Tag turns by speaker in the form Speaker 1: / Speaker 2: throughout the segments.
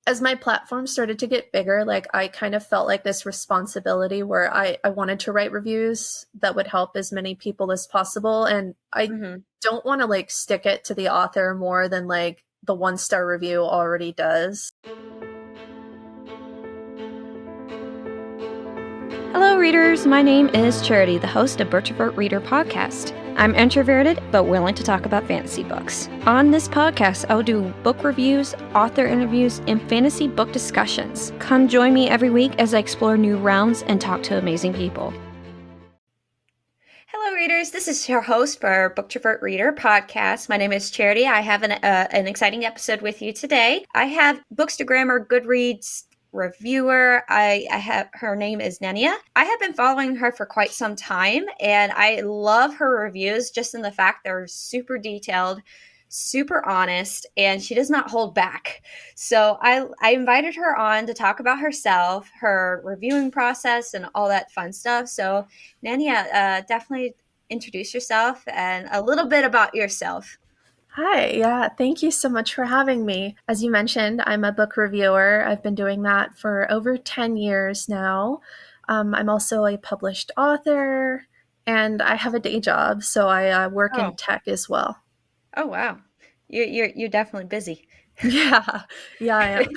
Speaker 1: as my platform started to get bigger, like I kind of felt like this responsibility where I wanted to write reviews that would help as many people as possible. And I don't want to like stick it to the author more than like the 1-star review already does.
Speaker 2: Hello, readers. My name is Charity, the host of Booktrovert Reader Podcast. I'm introverted, but willing to talk about fantasy books. On this podcast, I'll do book reviews, author interviews, and fantasy book discussions. Come join me every week as I explore new realms and talk to amazing people. Hello, readers. This is your host for Booktrovert Reader Podcast. My name is Charity. I have an exciting episode with you today. I have Bookstagrammer Goodreads reviewer. I have her name is Nenia. I have been following her for quite some time, and I love her reviews just in the fact they're super detailed, super honest, and she does not hold back. So I invited her on to talk about herself, her reviewing process, and all that fun stuff. So Nenia, definitely introduce yourself and a little bit about yourself.
Speaker 1: Hi, yeah, thank you so much for having me. As you mentioned, I'm a book reviewer. I've been doing that for over 10 years now. I'm also a published author, and I have a day job, so I work in tech as well.
Speaker 2: Oh, wow. You're definitely busy.
Speaker 1: Yeah, I am.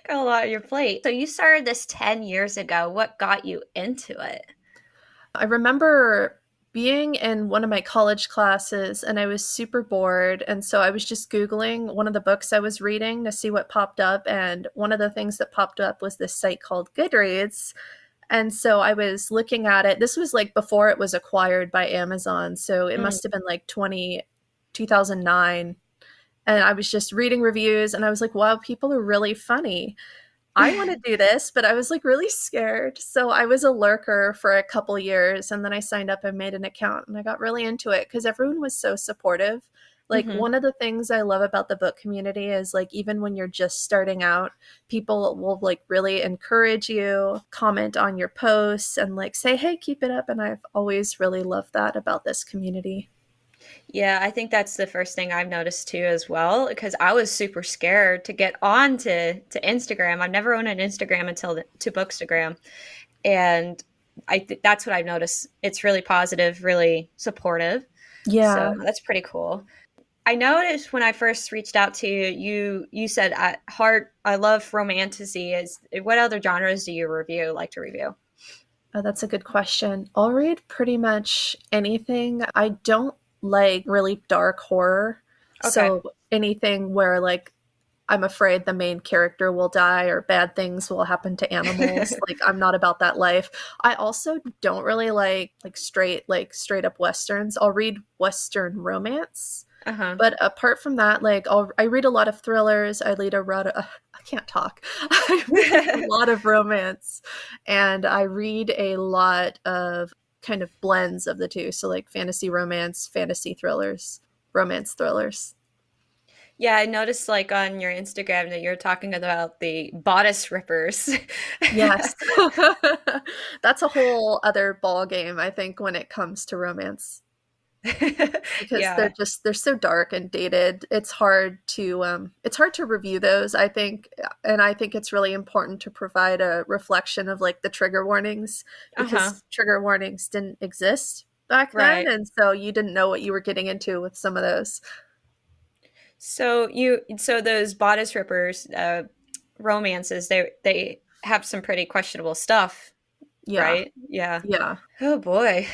Speaker 2: Got a lot on your plate. So you started this 10 years ago. What got you into it?
Speaker 1: I remember being in one of my college classes and I was super bored. And so I was just Googling one of the books I was reading to see what popped up. And one of the things that popped up was this site called Goodreads. And so I was looking at it. This was like before it was acquired by Amazon. So it must have been like 2009. And I was just reading reviews and I was like, wow, people are really funny. I want to do this, but I was like really scared. So I was a lurker for a couple years, and then I signed up and made an account, and I got really into it because everyone was so supportive. Like one of the things I love about the book community is like even when you're just starting out, people will like really encourage you, comment on your posts, and like say, hey, keep it up. And I've always really loved that about this community.
Speaker 2: Yeah, I think that's the first thing I've noticed too as well, because I was super scared to get on to Instagram. I've never owned an Instagram until to Bookstagram. And that's what I've noticed. It's really positive, really supportive.
Speaker 1: Yeah.
Speaker 2: So that's pretty cool. I noticed when I first reached out to you, you said at heart, I love romantasy. What other genres do you like to review?
Speaker 1: Oh, that's a good question. I'll read pretty much anything. I don't like really dark horror. Okay. So anything where like I'm afraid the main character will die or bad things will happen to animals. Like I'm not about that life. I also don't really like straight up Westerns. I'll read Western romance. But apart from that, like I read a lot of thrillers. I read I can't talk. I read a lot of romance, and I read a lot of kind of blends of the two. So like fantasy romance, fantasy thrillers, romance thrillers.
Speaker 2: Yeah, I noticed like on your Instagram that you're talking about the bodice rippers.
Speaker 1: Yes. That's a whole other ball game, I think, when it comes to romance. Because they're so dark and dated. It's hard to review those, I think, and I think it's really important to provide a reflection of like the trigger warnings, because trigger warnings didn't exist back then, and so you didn't know what you were getting into with some of those.
Speaker 2: So those bodice rippers romances, they have some pretty questionable stuff, right? Yeah. Oh boy.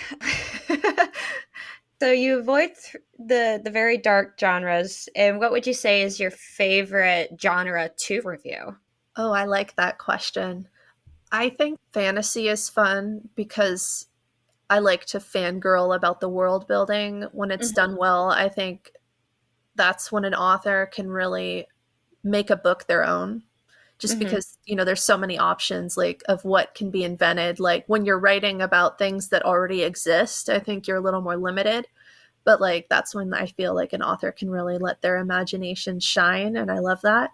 Speaker 2: So you avoid the very dark genres, and what would you say is your favorite genre to review?
Speaker 1: Oh, I like that question. I think fantasy is fun because I like to fangirl about the world building. When it's done well, I think that's when an author can really make a book their own. Just because, there's so many options like of what can be invented. Like when you're writing about things that already exist, I think you're a little more limited. But like that's when I feel like an author can really let their imagination shine, and I love that.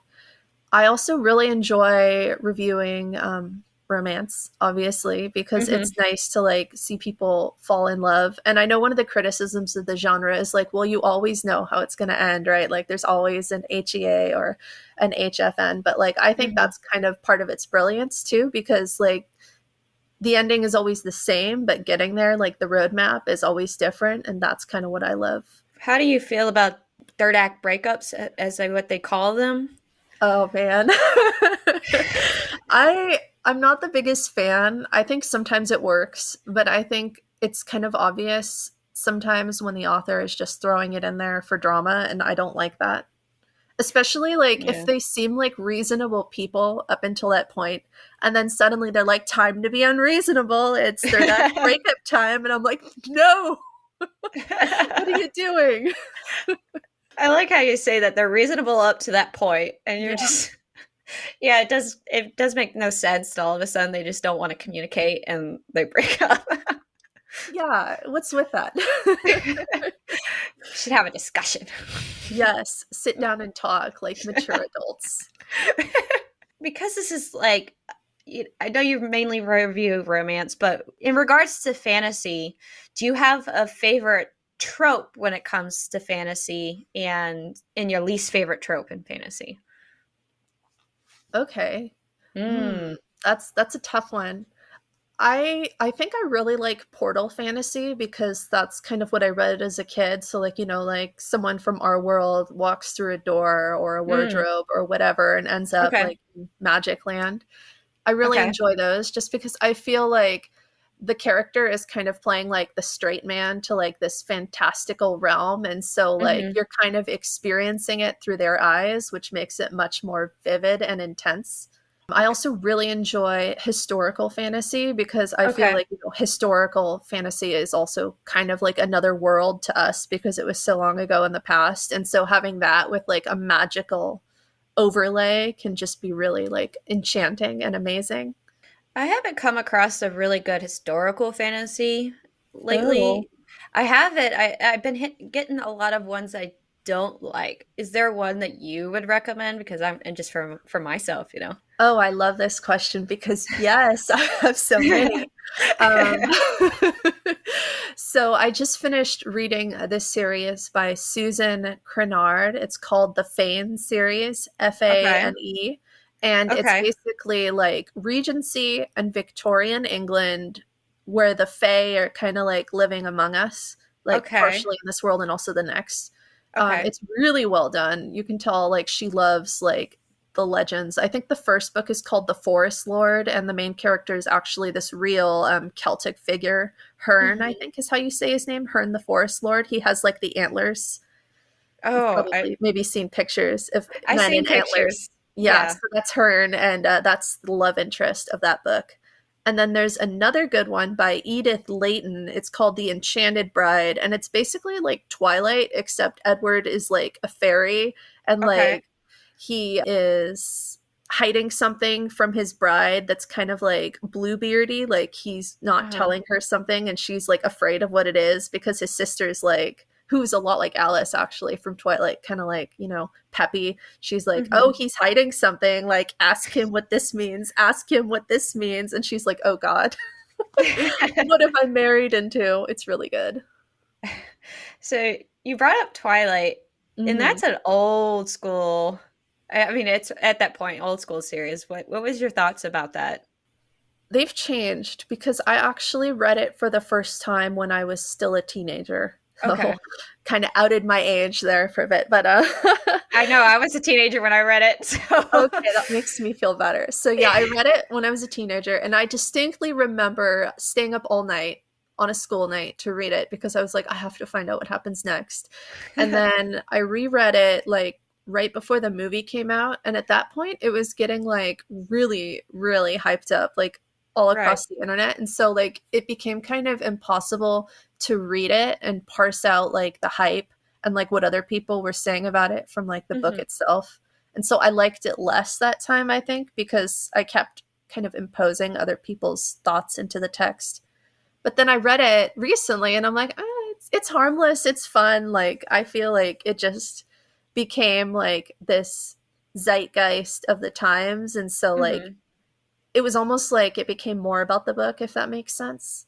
Speaker 1: I also really enjoy reviewing romance, obviously, because
Speaker 2: Mm-hmm.
Speaker 1: it's nice to like see people fall in love. And I know one of the criticisms of the genre is like, well, you always know how it's going to end, right? Like there's always an HEA or an HFN, but like I think
Speaker 2: Mm-hmm.
Speaker 1: that's kind of part of its brilliance too, because like the ending is always the same, but getting there, like the roadmap is always different, and that's kind of what I love.
Speaker 2: How do you feel about third act breakups, as what they call them?
Speaker 1: Oh man. I'm not the biggest fan. I think sometimes it works, but I think it's kind of obvious sometimes when the author is just throwing it in there for drama, and I don't like that. Especially like if
Speaker 2: Yeah.
Speaker 1: they seem like reasonable people up until that point, and then suddenly they're like, time to be unreasonable. It's third act breakup time, and I'm like, no, what are you doing?
Speaker 2: I like how you say that they're reasonable up to that point, and you're
Speaker 1: Yeah.
Speaker 2: just yeah, it does make no sense. All of a sudden, they just don't want to communicate and they break up.
Speaker 1: Yeah, what's with that?
Speaker 2: Should have a discussion.
Speaker 1: Yes, sit down and talk like mature adults.
Speaker 2: Because this is like, I know you mainly review romance, but in regards to fantasy, do you have a favorite trope when it comes to fantasy, and in your least favorite trope in fantasy?
Speaker 1: Okay. Hmm.
Speaker 2: Mm,
Speaker 1: That's a tough one. I think I really like portal fantasy because that's kind of what I read as a kid. So like, like someone from our world walks through a door or a
Speaker 2: mm,
Speaker 1: wardrobe or whatever and ends up
Speaker 2: okay.
Speaker 1: like in magic land. I really
Speaker 2: Okay.
Speaker 1: enjoy those just because I feel like the character is kind of playing like the straight man to like this fantastical realm. And so like
Speaker 2: Hmm.
Speaker 1: you're kind of experiencing it through their eyes, which makes it much more vivid and intense. I also really enjoy historical fantasy because I feel
Speaker 2: Okay.
Speaker 1: like historical fantasy is also kind of like another world to us because it was so long ago in the past. And so having that with like a magical overlay can just be really like enchanting and amazing.
Speaker 2: I haven't come across a really good historical fantasy
Speaker 1: Oh,
Speaker 2: lately. I haven't. I've been getting a lot of ones I don't like. Is there one that you would recommend? Because I'm, and just for myself, you know.
Speaker 1: oh, I love this question because yes, I have so many. Um, so I just finished reading this series by Susan Crenard. It's called the Fane series,
Speaker 2: Okay.
Speaker 1: Fane, and it's
Speaker 2: Okay.
Speaker 1: basically like Regency and Victorian England, where the Fae are kind of like living among us, like
Speaker 2: Okay.
Speaker 1: partially in this world and also the next.
Speaker 2: Okay.
Speaker 1: It's really well done. You can tell like she loves like the legends. I think the first book is called The Forest Lord, and the main character is actually this real Celtic figure. Hearn, I
Speaker 2: Hmm.
Speaker 1: think is how you say his name. Hearn the Forest Lord. He has like the antlers. You've
Speaker 2: Oh,
Speaker 1: probably maybe seen pictures of
Speaker 2: I
Speaker 1: men in
Speaker 2: seen
Speaker 1: antlers.
Speaker 2: pictures.
Speaker 1: Yeah,
Speaker 2: Yeah.
Speaker 1: so that's Hearn, and that's the love interest of that book. And then there's another good one by Edith Layton. It's called The Enchanted Bride, and it's basically like Twilight, except Edward is like a fairy, and
Speaker 2: Okay.
Speaker 1: like he is hiding something from his bride that's kind of like Bluebeardy, like he's not
Speaker 2: Uh-huh.
Speaker 1: telling her something and she's like afraid of what it is because his sister's like who's a lot like Alice actually from Twilight, kind of like, peppy. She's like,
Speaker 2: Hmm.
Speaker 1: "Oh, he's hiding something. Like ask him what this means. Ask him what this means." And she's like, "Oh god. What have I married into?" It's really good.
Speaker 2: So you brought up Twilight, and
Speaker 1: Mhm.
Speaker 2: that's an old school. I mean, it's at that point old school series. What was your thoughts about that?
Speaker 1: They've changed because I actually read it for the first time when I was still a teenager. So
Speaker 2: Okay.
Speaker 1: kind of outed my age there for a bit, but
Speaker 2: I know I was a teenager when I read it, so
Speaker 1: okay, that makes me feel better. So yeah, I read it when I was a teenager and I distinctly remember staying up all night on a school night to read it because I was like I have to find out what happens next. And then I reread it like right before the movie came out, and at that point it was getting like really really hyped up like all
Speaker 2: right.
Speaker 1: across the internet, and so like it became kind of impossible to read it and parse out like the hype and like what other people were saying about it from like the book
Speaker 2: Hmm.
Speaker 1: itself. And so I liked it less that time, I think, because I kept kind of imposing other people's thoughts into the text. But then I read it recently and I'm like, it's harmless, it's fun. Like I feel like it just became like this zeitgeist of the times, and so like
Speaker 2: Hmm.
Speaker 1: it was almost like it became more about the book, if that makes sense.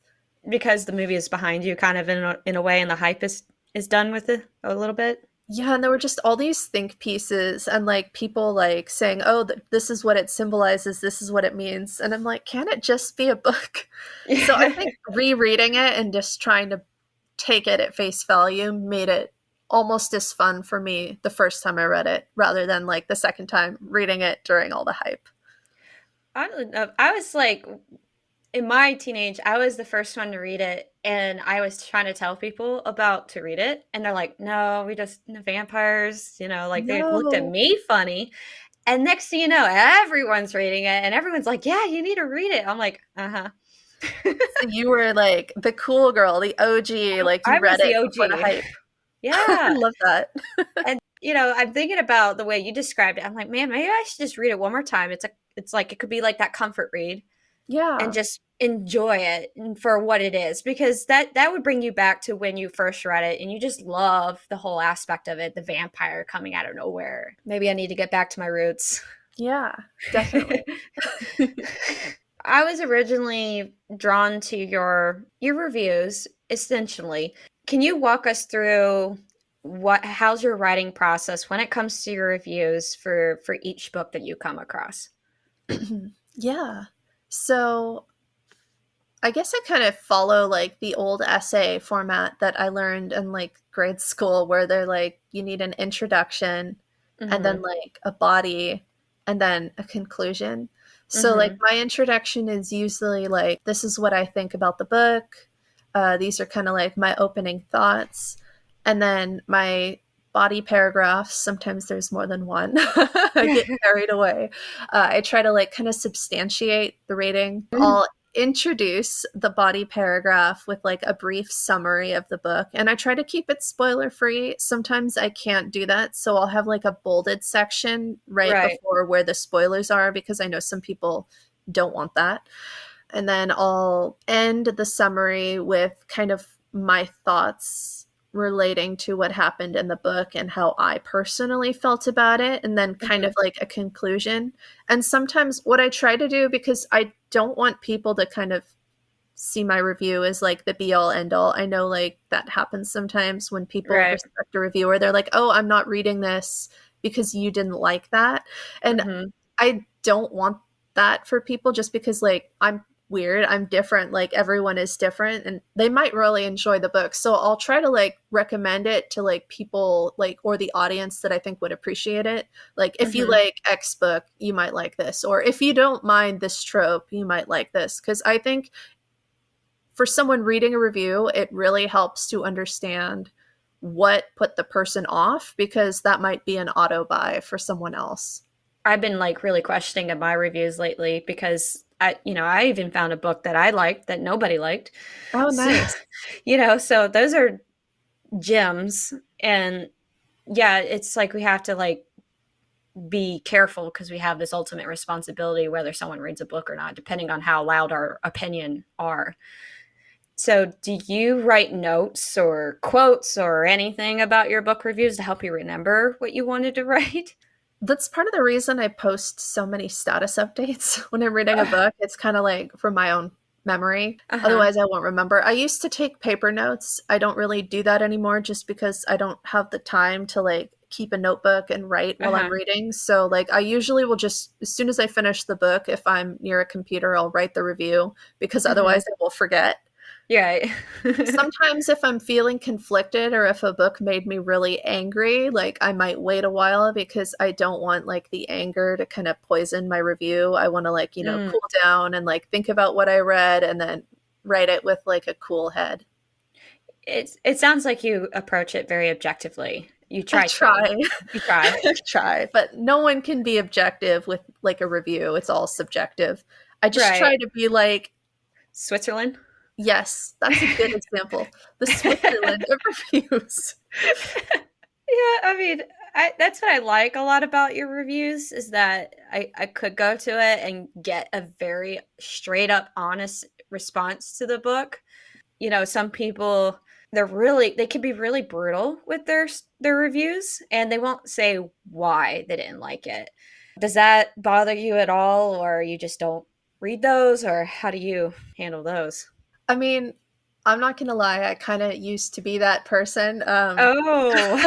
Speaker 2: Because the movie is behind you, kind of in a way, and the hype is done with it a little bit.
Speaker 1: Yeah, and there were just all these think pieces and like people like saying, "Oh, this is what it symbolizes, this is what it means." And I'm like, "Can it just be a book?" So I think rereading it and just trying to take it at face value made it almost as fun for me the first time I read it rather than like the second time reading it during all the hype.
Speaker 2: I don't know. I was like, in my teenage, I was the first one to read it, and I was trying to tell people about to read it, and they're like, "No, we just vampires," like they looked at
Speaker 1: No.
Speaker 2: me funny. And next thing you know, everyone's reading it, and everyone's like, "Yeah, you need to read it." I'm like, "Uh-huh."
Speaker 1: So you were like the cool girl, the OG, like you
Speaker 2: I was
Speaker 1: read
Speaker 2: the
Speaker 1: it before the
Speaker 2: OG.
Speaker 1: hype. I
Speaker 2: Yeah.
Speaker 1: love that.
Speaker 2: And I'm thinking about the way you described it. I'm like, man, maybe I should just read it one more time. It's like it could be like that comfort read and
Speaker 1: Yeah.
Speaker 2: just enjoy it for what it is, because that would bring you back to when you first read it and you just love the whole aspect of it, the vampire coming out of nowhere. Maybe I need to get back to my roots.
Speaker 1: Yeah, definitely.
Speaker 2: I was originally drawn to your reviews, essentially. Can you walk us through how's your writing process when it comes to your reviews for each book that you come across?
Speaker 1: Yeah. So I guess I kind of follow like the old essay format that I learned in like grade school where they're like you need an introduction and then
Speaker 2: Mhm.
Speaker 1: like a body and then a conclusion. So like
Speaker 2: Mhm.
Speaker 1: my introduction is usually like this is what I think about the book. These are kind of like my opening thoughts. And then my body paragraphs, sometimes there's more than one. I get carried away. I try to like kind of substantiate the rating. I'll introduce the body paragraph with like a brief summary of the book, and I try to keep it spoiler free. Sometimes I can't do that, so I'll have like a bolded section right
Speaker 2: Right.
Speaker 1: before where the spoilers are because I know some people don't want that. And then I'll end the summary with kind of my thoughts relating to what happened in the book and how I personally felt about it, and then kind
Speaker 2: Mhm.
Speaker 1: of like a conclusion. And sometimes what I try to do, because I don't want people to kind of see my review as like the be all end all. I know like that happens sometimes when people
Speaker 2: Right.
Speaker 1: respect a reviewer. They're like, "Oh, I'm not reading this because you didn't like that." And
Speaker 2: Mhm.
Speaker 1: I don't want that for people just because like I'm weird, I'm different, like everyone is different and they might really enjoy the book. So I'll try to like recommend it to like people like or the audience that I think would appreciate it. Like if you
Speaker 2: Mhm.
Speaker 1: like X book, you might like this, or if you don't mind this trope, you might like this, cuz I think for someone reading a review, it really helps to understand what put the person off because that might be an auto buy for someone else.
Speaker 2: I've been like really questioning my reviews lately because I even found a book that I liked that nobody liked.
Speaker 1: Oh,
Speaker 2: So,
Speaker 1: nice.
Speaker 2: so those are gems. And yeah, it's like we have to like be careful because we have this ultimate responsibility whether someone reads a book or not, depending on how loud our opinion are. So, do you write notes or quotes or anything about your book reviews to help you remember what you wanted to write?
Speaker 1: That's part of the reason I post so many status updates when I'm reading a book. It's kind of like for my own memory.
Speaker 2: Uh-huh.
Speaker 1: Otherwise, I won't remember. I used to take paper notes. I don't really do that anymore just because I don't have the time to like keep a notebook and write while I'm
Speaker 2: Uh-huh.
Speaker 1: reading. So, like, I usually will just, as soon as I finish the book, if I'm near a computer, I'll write the review because
Speaker 2: Mhm.
Speaker 1: otherwise I will forget.
Speaker 2: Yeah.
Speaker 1: Sometimes if I'm feeling conflicted or if a book made me really angry, like I might wait a while because I don't want like the anger to kind of poison my review. I want to like,
Speaker 2: Mm.
Speaker 1: cool down and like think about what I read and then write it with like a cool head.
Speaker 2: It sounds like you approach it very objectively. You
Speaker 1: I
Speaker 2: try to.
Speaker 1: try.
Speaker 2: You try.
Speaker 1: I try, but no one can be objective with like a review. It's all subjective. I just
Speaker 2: Right.
Speaker 1: try to be like,
Speaker 2: Switzerland?
Speaker 1: yes, that's a good example. The Switzerland of reviews.
Speaker 2: Yeah, I mean, that's what I like a lot about your reviews is that I could go to it and get a very straight up honest response to the book. Some people they can be really brutal with their reviews and they won't say why they didn't like it. Does that bother you at all or you just don't read those, or how do you handle those?
Speaker 1: I mean, I'm not gonna lie, I kind of used to be that person.
Speaker 2: Oh,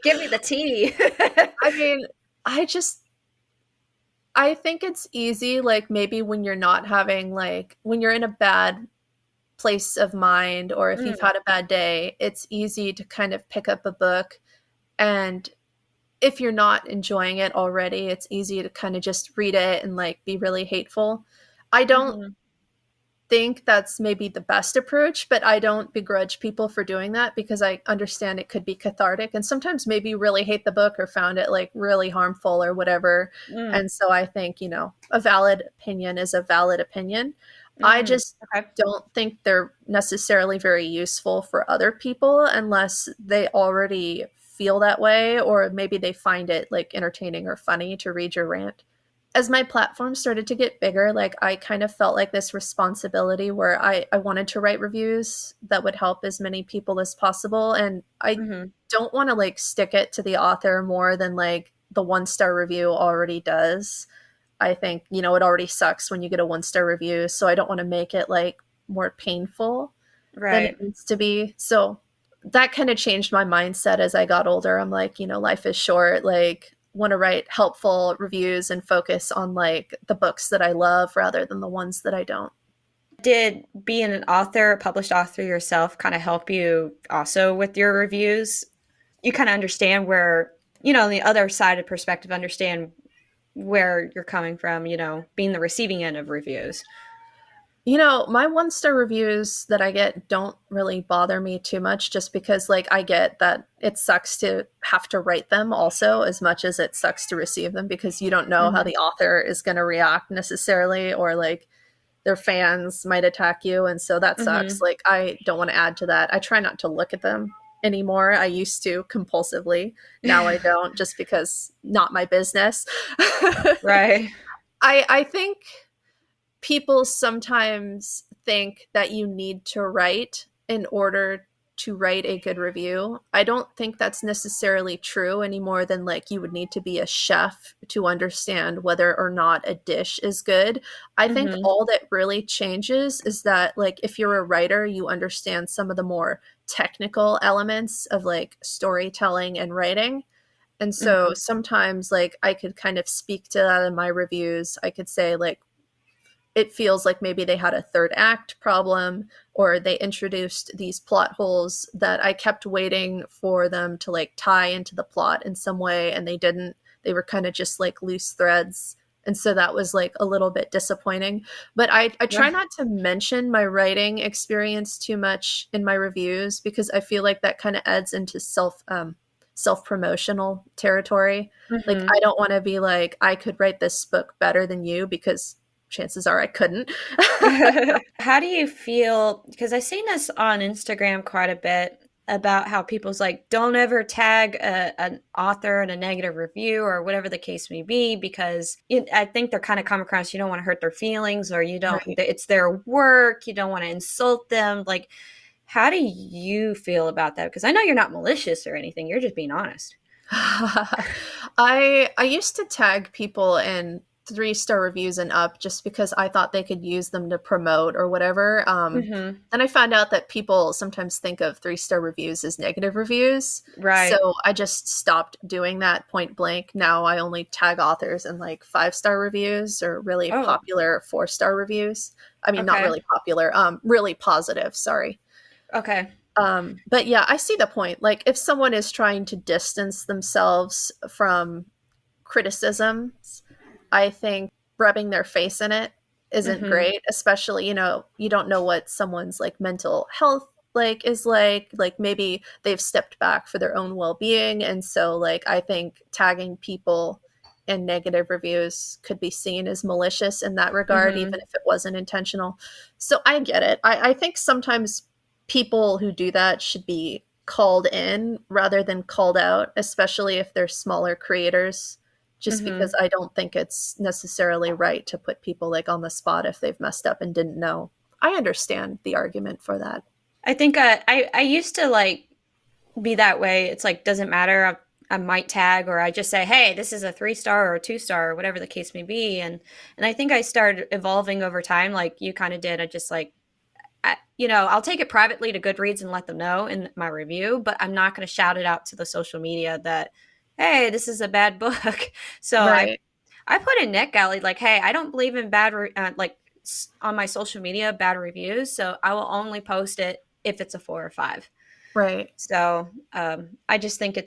Speaker 2: give me the tea.
Speaker 1: I mean, I just I think it's easy, like maybe when you're not having like when you're in a bad place of mind, or if you've
Speaker 2: Mm,
Speaker 1: had a bad day, it's easy to kind of pick up a book, and if you're not enjoying it already, it's easy to kind of just read it and like be really hateful. I don't
Speaker 2: mhm,
Speaker 1: think that's maybe the best approach, but I don't begrudge people for doing that because I understand it could be cathartic and sometimes maybe you really hate the book or found it like really harmful or whatever.
Speaker 2: mm,
Speaker 1: And so I think, a valid opinion is a valid opinion. I
Speaker 2: mm.
Speaker 1: just
Speaker 2: Okay.
Speaker 1: don't think they're necessarily very useful for other people unless they already feel that way or maybe they find it like entertaining or funny to read your rant. As my platform started to get bigger, like I kind of felt like this responsibility where I wanted to write reviews that would help as many people as possible. And I
Speaker 2: Mhm.
Speaker 1: don't want to like stick it to the author more than like the 1-star review already does. I think, it already sucks when you get a 1-star review. So I don't want to make it like more painful than it
Speaker 2: Right.
Speaker 1: needs to be. So that kind of changed my mindset as I got older. I'm like, life is short. Like, want to write helpful reviews and focus on like the books that I love rather than the ones that I don't.
Speaker 2: Did being an author, a published author yourself, kind of help you also with your reviews? You kind of understand where, the other side of perspective, understand where you're coming from, being the receiving end of reviews.
Speaker 1: My 1-star reviews that I get don't really bother me too much just because like I get that it sucks to have to write them also as much as it sucks to receive them because you don't know how
Speaker 2: Hmm.
Speaker 1: the author is going to react necessarily or like their fans might attack you and so that sucks.
Speaker 2: Hmm.
Speaker 1: Like I don't want to add to that. I try not to look at them anymore. I used to compulsively. Now I don't just because not my business.
Speaker 2: Right.
Speaker 1: I think people sometimes think that you need to write in order to write a good review. I don't think that's necessarily true any more than like you would need to be a chef to understand whether or not a dish is good. I think
Speaker 2: Hmm.
Speaker 1: all that really changes is that like if you're a writer, you understand some of the more technical elements of like storytelling and writing. And so
Speaker 2: Hmm.
Speaker 1: sometimes like I could kind of speak to that in my reviews. I could say like it feels like maybe they had a third act problem or they introduced these plot holes that I kept waiting for them to like tie into the plot in some way and they didn't. They were kind of just like loose threads. And so that was like a little bit disappointing. But I try
Speaker 2: Right.
Speaker 1: not to mention my writing experience too much in my reviews because I feel like that kind of adds into self promotional territory. Like
Speaker 2: Hmm.
Speaker 1: I don't want to be like I could write this book better than you because chances are I couldn't.
Speaker 2: How do you feel? Because I've seen this on Instagram quite a bit about how people's like, don't ever tag an author in a negative review or whatever the case may be, because I think they're kind of come across, you don't want to hurt their feelings or you don't,
Speaker 1: Right.
Speaker 2: it's their work, you don't want to insult them. Like, how do you feel about that? Because I know you're not malicious or anything, you're just being honest.
Speaker 1: I used to tag people in 3-star reviews and up just because I thought they could use them to promote or whatever.
Speaker 2: Hmm.
Speaker 1: Then I found out that people sometimes think of 3-star reviews as negative reviews.
Speaker 2: Right.
Speaker 1: So I just stopped doing that point blank. Now I only tag authors in like 5-star reviews or really
Speaker 2: Oh,
Speaker 1: popular 4-star reviews. I mean, not
Speaker 2: okay.
Speaker 1: really popular, really positive, sorry.
Speaker 2: Okay.
Speaker 1: But yeah, I see the point. Like, if someone is trying to distance themselves from criticisms, I think rubbing their face in it isn't
Speaker 2: Hmm.
Speaker 1: great, especially, you don't know what someone's like mental health like maybe they've stepped back for their own well-being and so like I think tagging people in negative reviews could be seen as malicious in that regard
Speaker 2: Hmm.
Speaker 1: even if it wasn't intentional. So I get it. I think sometimes people who do that should be called in rather than called out, especially if they're smaller creators, just because
Speaker 2: Hmm.
Speaker 1: I don't think it's necessarily right to put people like on the spot if they've messed up and didn't know. I understand the argument for that.
Speaker 2: I think I used to like be that way. It's like doesn't matter. I might tag, or I just say, hey, this is a 3-star or a 2-star or whatever the case may be. And I think I started evolving over time, like you kind of did. I just like, I'll take it privately to Goodreads and let them know in my review, but I'm not going to shout it out to the social media that, hey, this is a bad book. So
Speaker 1: Right.
Speaker 2: I put in NetGalley like, hey, I don't believe in on my social media bad reviews, so I will only post it if it's a 4 or 5.
Speaker 1: Right.
Speaker 2: So I just think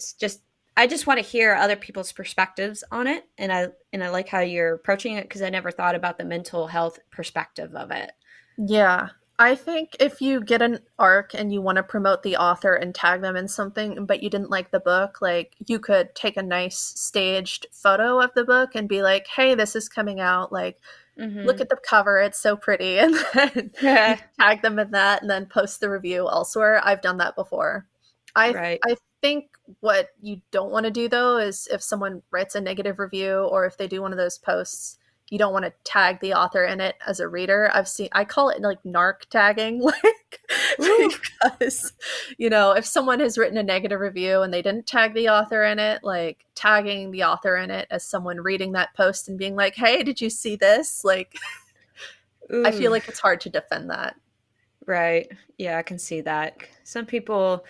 Speaker 2: I just want to hear other people's perspectives on it, and I like how you're approaching it because I never thought about the mental health perspective of it.
Speaker 1: Yeah. I think if you get an arc and you want to promote the author and tag them in something, but you didn't like the book, like you could take a nice staged photo of the book and be like, hey, this is coming out. Like, look
Speaker 2: Mm-hmm.
Speaker 1: at the cover. It's so pretty. And then you
Speaker 2: Yeah.
Speaker 1: tag them in that and then post the review elsewhere. I've done that before.
Speaker 2: Right.
Speaker 1: I think what you don't want to do though is if someone writes a negative review or if they do one of those posts, you don't want to tag the author in it as a reader. I call it like narc tagging, like
Speaker 2: Ooh.
Speaker 1: because if someone has written a negative review and they didn't tag the author in it, like tagging the author in it as someone reading that post and being like, "Hey, did you see this?" Like I feel
Speaker 2: Ooh.
Speaker 1: like it's hard to defend that.
Speaker 2: Right. Yeah, I can see that. Some people,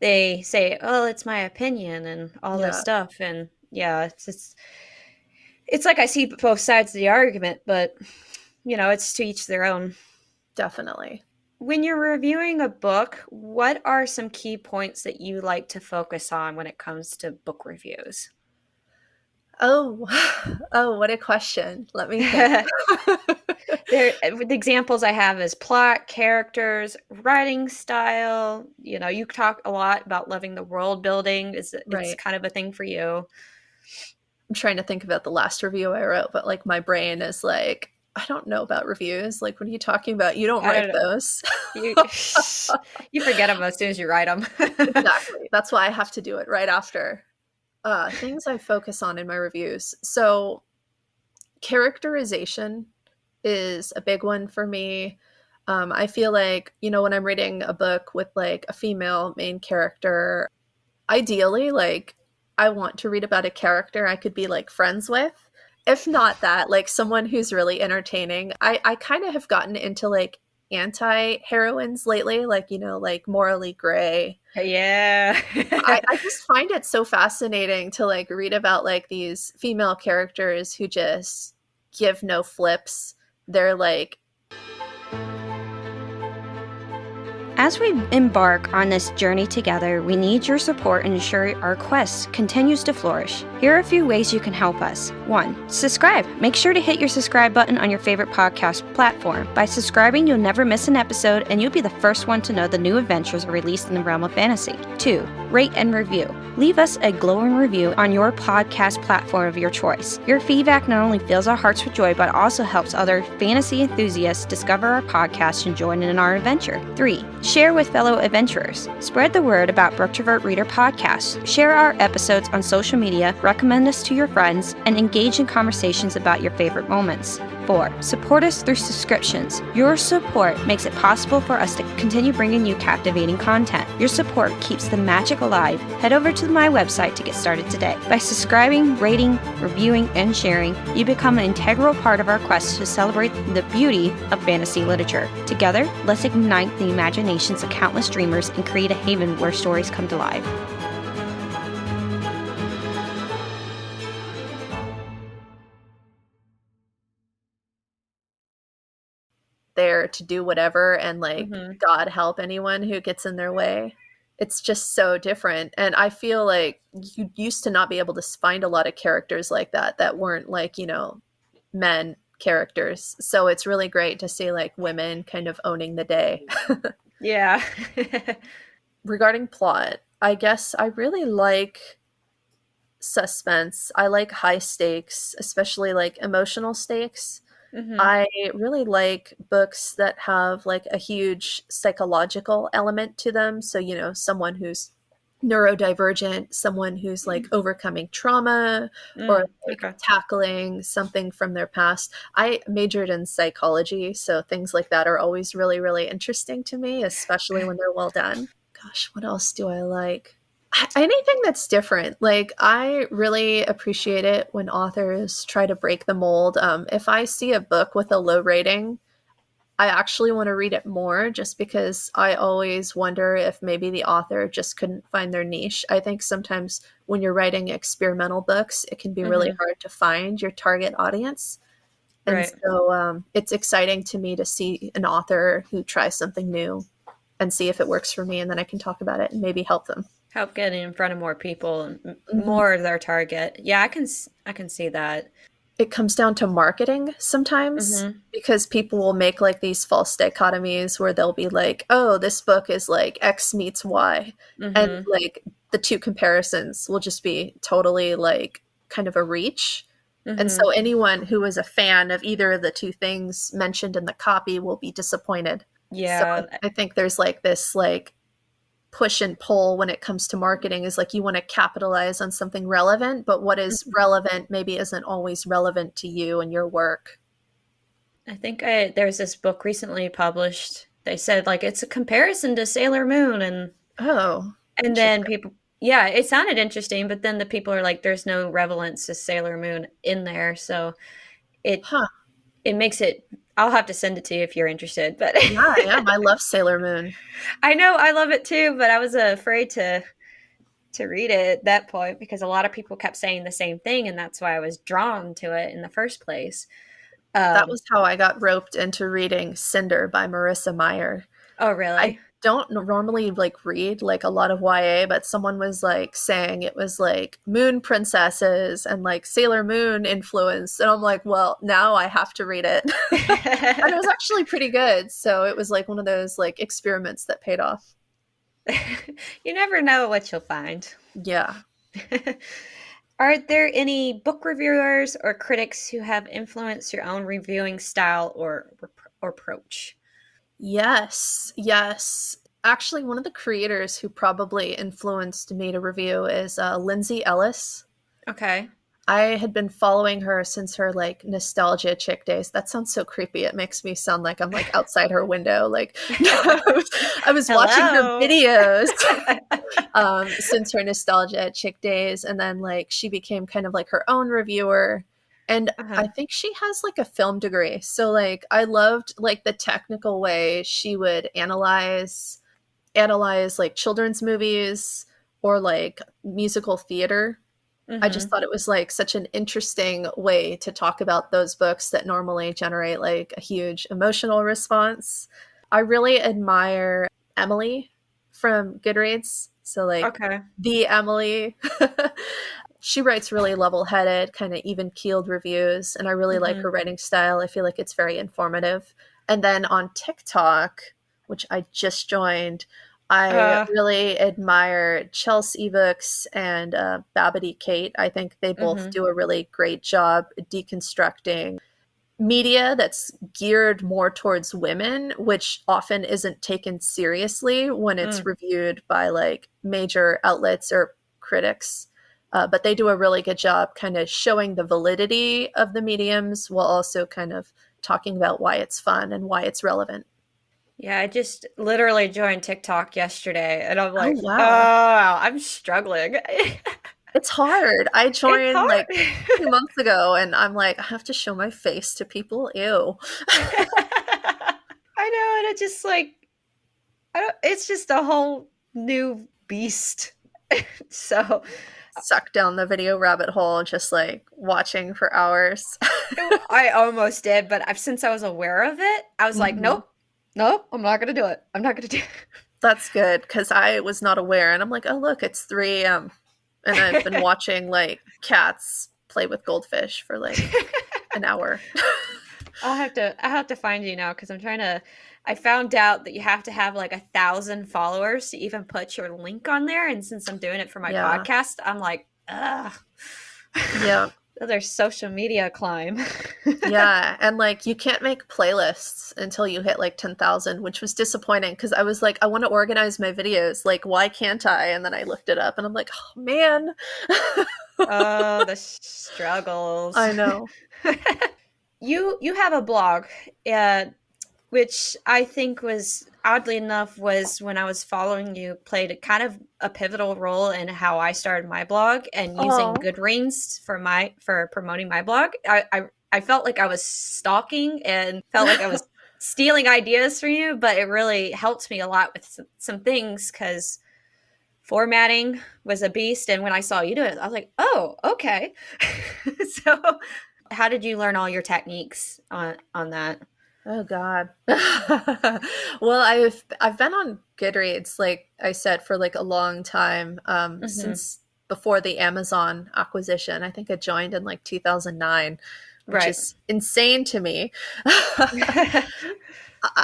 Speaker 2: they say, "Oh, it's my opinion," and all this
Speaker 1: Yeah,
Speaker 2: stuff, and yeah, it's like I see both sides of the argument, but it's to each their own.
Speaker 1: definitely.
Speaker 2: When you're reviewing a book, what are some key points that you like to focus on when it comes to book reviews?
Speaker 1: Oh, oh, what a question. Let me think.
Speaker 2: The examples I have is plot, characters, writing style. You talk a lot about loving the world building. It's
Speaker 1: Right.
Speaker 2: kind of a thing for you.
Speaker 1: I'm trying to think about the last review I wrote, but like my brain is like, I don't know about reviews. Like, what are you talking about? You don't
Speaker 2: I
Speaker 1: write
Speaker 2: don't know.
Speaker 1: those.
Speaker 2: You you forget them as soon as you write them.
Speaker 1: Exactly. That's why I have to do it right after. Things I focus on in my reviews. So, characterization is a big one for me. I feel like, when I'm reading a book with like a female main character, ideally, like I want to read about a character I could be like friends with. If not that, like someone who's really entertaining. I kind of have gotten into like anti heroines lately, like, like morally gray.
Speaker 2: Yeah.
Speaker 1: I just find it so fascinating to like read about like these female characters who just give no flips. They're like,
Speaker 2: As we embark on this journey together, we need your support and ensure our quest continues to flourish. Here are a few ways you can help us. 1. Subscribe. Make sure to hit your subscribe button on your favorite podcast platform. By subscribing, you'll never miss an episode and you'll be the first one to know the new adventures released in the realm of fantasy. 2. Rate and review. Leave us a glowing review on your podcast platform of your choice. Your feedback not only fills our hearts with joy, but also helps other fantasy enthusiasts discover our podcast and join in our adventure. 3. Share with fellow adventurers. Spread the word about Booktrovert Reader Podcast. Share our episodes on social media, recommend us to your friends, and engage in conversations about your favorite moments. 4. Support us through subscriptions. Your support makes it possible for us to continue bringing you captivating content. Your support keeps the magic alive. Head over to my website to get started today. By subscribing, rating, reviewing, and sharing, you become an integral part of our quest to celebrate the beauty of fantasy literature. Together, let's ignite the imaginations of countless dreamers and create a haven where stories come to life.
Speaker 1: there to do whatever and like
Speaker 2: Mm-hmm.
Speaker 1: God help anyone who gets in their way. It's just so different. And I feel like you used to not be able to find a lot of characters like that weren't like, men characters. So it's really great to see like women kind of owning the day.
Speaker 2: Yeah.
Speaker 1: Regarding plot, I guess I really like suspense. I like high stakes, especially like emotional stakes.
Speaker 2: Mm-hmm.
Speaker 1: I really like books that have like a huge psychological element to them. So, someone who's neurodivergent, someone who's like overcoming trauma or like
Speaker 2: Okay.
Speaker 1: tackling something from their past. I majored in psychology, so things like that are always really, really interesting to me, especially when they're well done. Gosh, what else do I like? Anything that's different. Like, I really appreciate it when authors try to break the mold. If I see a book with a low rating, I actually want to read it more just because I always wonder if maybe the author just couldn't find their niche. I think sometimes when you're writing experimental books, it can be really
Speaker 2: Mm-hmm.
Speaker 1: hard to find your target audience. And
Speaker 2: Right.
Speaker 1: so it's exciting to me to see an author who tries something new and see if it works for me, and then I can talk about it and maybe help them.
Speaker 2: Help getting in front of more people and
Speaker 1: Mhm.
Speaker 2: more of their target. Yeah, I can see that.
Speaker 1: It comes down to marketing sometimes
Speaker 2: Mm-hmm.
Speaker 1: because people will make like these false dichotomies where they'll be like, oh, this book is like X meets Y. And
Speaker 2: Mm-hmm.
Speaker 1: like the two comparisons will just be totally like kind of a reach. And
Speaker 2: Mm-hmm.
Speaker 1: so anyone who is a fan of either of the two things mentioned in the copy will be disappointed. So
Speaker 2: Yeah,
Speaker 1: I think there's like this like push and pull when it comes to marketing is like you want to capitalize on something relevant, but what is relevant maybe isn't always relevant to you and your work.
Speaker 2: I think there's this book recently published. They said like it's a comparison to Sailor Moon,
Speaker 1: Oh,
Speaker 2: and then
Speaker 1: interesting.
Speaker 2: people, yeah, it sounded interesting, but then the people are like, there's no relevance to Sailor Moon in there, so it
Speaker 1: Huh.
Speaker 2: it makes it. I'll have to send it to you if you're interested, but
Speaker 1: Yeah, I am. I love Sailor Moon.
Speaker 2: I know I love it too, but I was afraid to read it at that point because a lot of people kept saying the same thing, and that's why I was drawn to it in the first place.
Speaker 1: That
Speaker 2: Um,
Speaker 1: was how I got roped into reading Cinder by Marissa Meyer.
Speaker 2: oh,
Speaker 1: I
Speaker 2: really?
Speaker 1: don't normally like read like a lot of YA, but someone was like saying it was like moon princesses and like Sailor Moon influence. And I'm like, well, now I have to read it. And it was actually pretty good. So it was like one of those like experiments that paid off.
Speaker 2: You never know what you'll find.
Speaker 1: Yeah.
Speaker 2: Are there any book reviewers or critics who have influenced your own reviewing style or approach?
Speaker 1: Yes. Yes. Actually, one of the creators who probably influenced me to review is Lindsay Ellis.
Speaker 2: Okay.
Speaker 1: I had been following her since her like nostalgia chick days. That sounds so creepy. It makes me sound like I'm like outside her window. Like I was watching her
Speaker 2: Hello.
Speaker 1: videos since her nostalgia chick days, and then like she became kind of like her own reviewer. And
Speaker 2: Uh-huh.
Speaker 1: I think she has like a film degree. So like I loved like the technical way she would analyze like children's movies or like musical theater. I just
Speaker 2: Mm-hmm.
Speaker 1: thought it was like such an interesting way to talk about those books that normally generate like a huge emotional response. I really admire Emily from Goodreads. So like
Speaker 2: Okay.
Speaker 1: the Emily, she writes really level-headed, kind of even-keeled reviews, and I really like
Speaker 2: Mm-hmm.
Speaker 1: her writing style. I feel like it's very informative. And then on TikTok, which I just joined, I
Speaker 2: Uh,
Speaker 1: really admire Chelsea Ebooks and Babity Kate. I think they both
Speaker 2: mm-hmm.
Speaker 1: do a really great job deconstructing media that's geared more towards women, which often isn't taken seriously when it's
Speaker 2: Mm.
Speaker 1: reviewed by like major outlets or critics. But they do a really good job kind of showing the validity of the mediums while also kind of talking about why it's fun and why it's relevant.
Speaker 2: Yeah, I just literally joined TikTok yesterday and I'm
Speaker 1: Oh,
Speaker 2: like, oh,
Speaker 1: wow.
Speaker 2: I'm struggling.
Speaker 1: It's hard. I
Speaker 2: It's
Speaker 1: joined like
Speaker 2: hard.
Speaker 1: 2 months ago and I'm like, I have to show my face to people. Ew.
Speaker 2: I know, and it just like I don't it's just a whole new beast. So
Speaker 1: Suck down the video rabbit hole, just like watching for hours.
Speaker 2: I almost did, but I've since I was aware of it, I was like,
Speaker 1: Mhm.
Speaker 2: nope, nope, I'm not gonna do it. I'm not gonna do
Speaker 1: That's good because I was not aware. And I'm like, oh, look, it's 3 a.m. And I've been
Speaker 2: it.
Speaker 1: watching like cats play with goldfish for like an hour.
Speaker 2: I have to find you now because I'm trying to. I found out that you have to have like 1,000 followers to even put your link on there, and since I'm doing it for my
Speaker 1: Yeah.
Speaker 2: podcast, I'm like, ugh,
Speaker 1: Yeah.
Speaker 2: another social media climb.
Speaker 1: Yeah, and like you can't make playlists until you hit like 10,000, which was disappointing because I was like, I want to organize my videos. Like, why can't I? And then I looked it up and I'm like, oh man.
Speaker 2: Oh, the struggles.
Speaker 1: I know.
Speaker 2: You have a blog, uh, which I think was oddly enough, was when I was following you, played a kind of a pivotal role in how I started my blog and using
Speaker 1: Oh,
Speaker 2: Goodreads for promoting my blog. I felt like I was stalking and felt like I was stealing ideas from you, but it really helped me a lot with some things because formatting was a beast. And when I saw you do it, I was like, oh, okay. So, how did you learn all your techniques on that?
Speaker 1: oh God. Well, I've been on Goodreads, like I said, for like a long time,
Speaker 2: Mm-hmm.
Speaker 1: since before the Amazon acquisition. I think I joined in like 2009, which
Speaker 2: Right.
Speaker 1: is insane to me.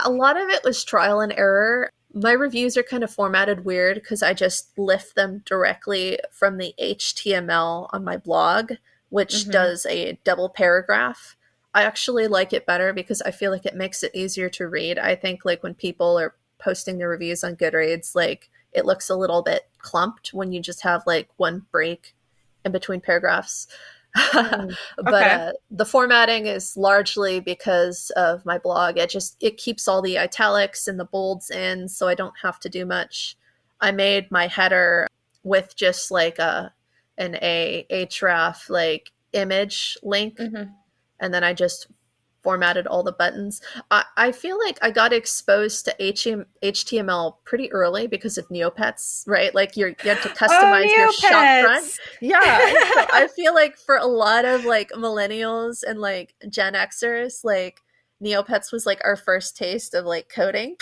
Speaker 1: A lot of it was trial and error. My reviews are kind of formatted weird because I just lift them directly from the HTML on my blog, which
Speaker 2: Mm-hmm.
Speaker 1: does a double paragraph. I actually like it better because I feel like it makes it easier to read. I think like when people are posting their reviews on Goodreads, like it looks a little bit clumped when you just have like one break in between paragraphs.
Speaker 2: Mm.
Speaker 1: But
Speaker 2: Okay.
Speaker 1: the formatting is largely because of my blog. It keeps all the italics and the bolds in, so I don't have to do much. I made my header with just like an href like image link,
Speaker 2: Mm-hmm.
Speaker 1: and then I just formatted all the buttons. I feel like I got exposed to HTML pretty early because of Neopets, right? Like you had to customize your
Speaker 2: Oh,
Speaker 1: shop front.
Speaker 2: Neopets.
Speaker 1: Yeah. So I feel like for a lot of like millennials and like Gen Xers, like Neopets was like our first taste of like coding.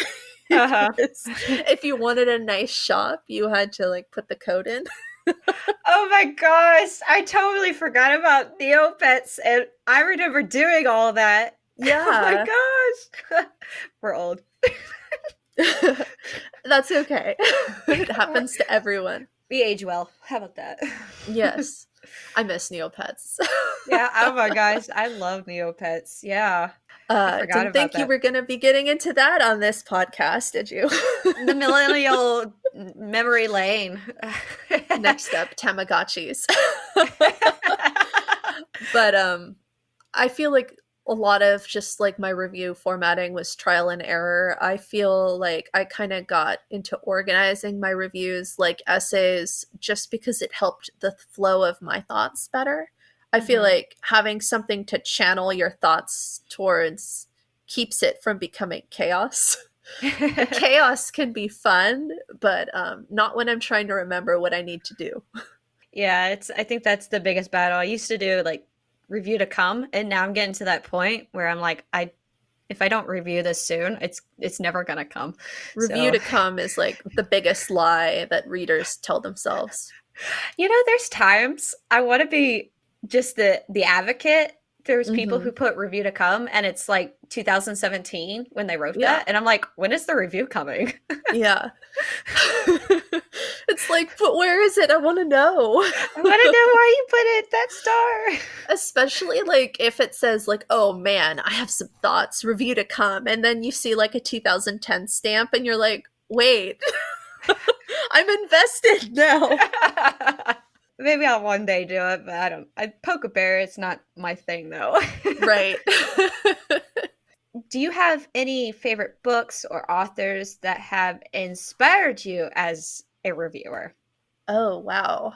Speaker 2: Uh-huh.
Speaker 1: Because if you wanted a nice shop, you had to like put the code in.
Speaker 2: Oh my gosh, I totally forgot about Neopets, and I remember doing all that. Oh my
Speaker 1: Yeah.
Speaker 2: gosh. We're old.
Speaker 1: That's okay. It happens to everyone.
Speaker 2: We age well. How about that?
Speaker 1: Yes. I miss Neopets.
Speaker 2: Yeah, oh my gosh, I love Neopets. Yeah, I forgot
Speaker 1: Didn't
Speaker 2: about
Speaker 1: think you
Speaker 2: that.
Speaker 1: were going to be getting into that on this podcast, did you?
Speaker 2: The millennial memory lane.
Speaker 1: Next up, Tamagotchis. But I feel like a lot of just like my review formatting was trial and error. I feel like I kind of got into organizing my reviews like essays just because it helped the flow of my thoughts better. I feel
Speaker 2: Hmm.
Speaker 1: like having something to channel your thoughts towards keeps it from becoming chaos. Chaos can be fun, but not when I'm trying to remember what I need to do.
Speaker 2: Yeah, it's I think that's the biggest battle. I used to do like review to come, and now I'm getting to that point where I'm like, I if I don't review this soon, it's never gonna come.
Speaker 1: Review
Speaker 2: So,
Speaker 1: to come is like the biggest lie that readers tell themselves.
Speaker 2: there's times I want to be just the advocate. There's people
Speaker 1: Hmm.
Speaker 2: who put review to come, and it's like 2017 when they wrote
Speaker 1: Yeah.
Speaker 2: that, and I'm like, when is the review coming?
Speaker 1: Yeah. It's like, but where is it? I want to know.
Speaker 2: I want to know why you put it that star.
Speaker 1: Especially like if it says like, oh man, I have some thoughts, review to come, and then you see like a 2010 stamp and you're like, wait, I'm invested now.
Speaker 2: Maybe I'll one day do it, but I don't. I poke a bear. It's not my thing, though.
Speaker 1: Right.
Speaker 2: Do you have any favorite books or authors that have inspired you as a reviewer?
Speaker 1: Oh, wow.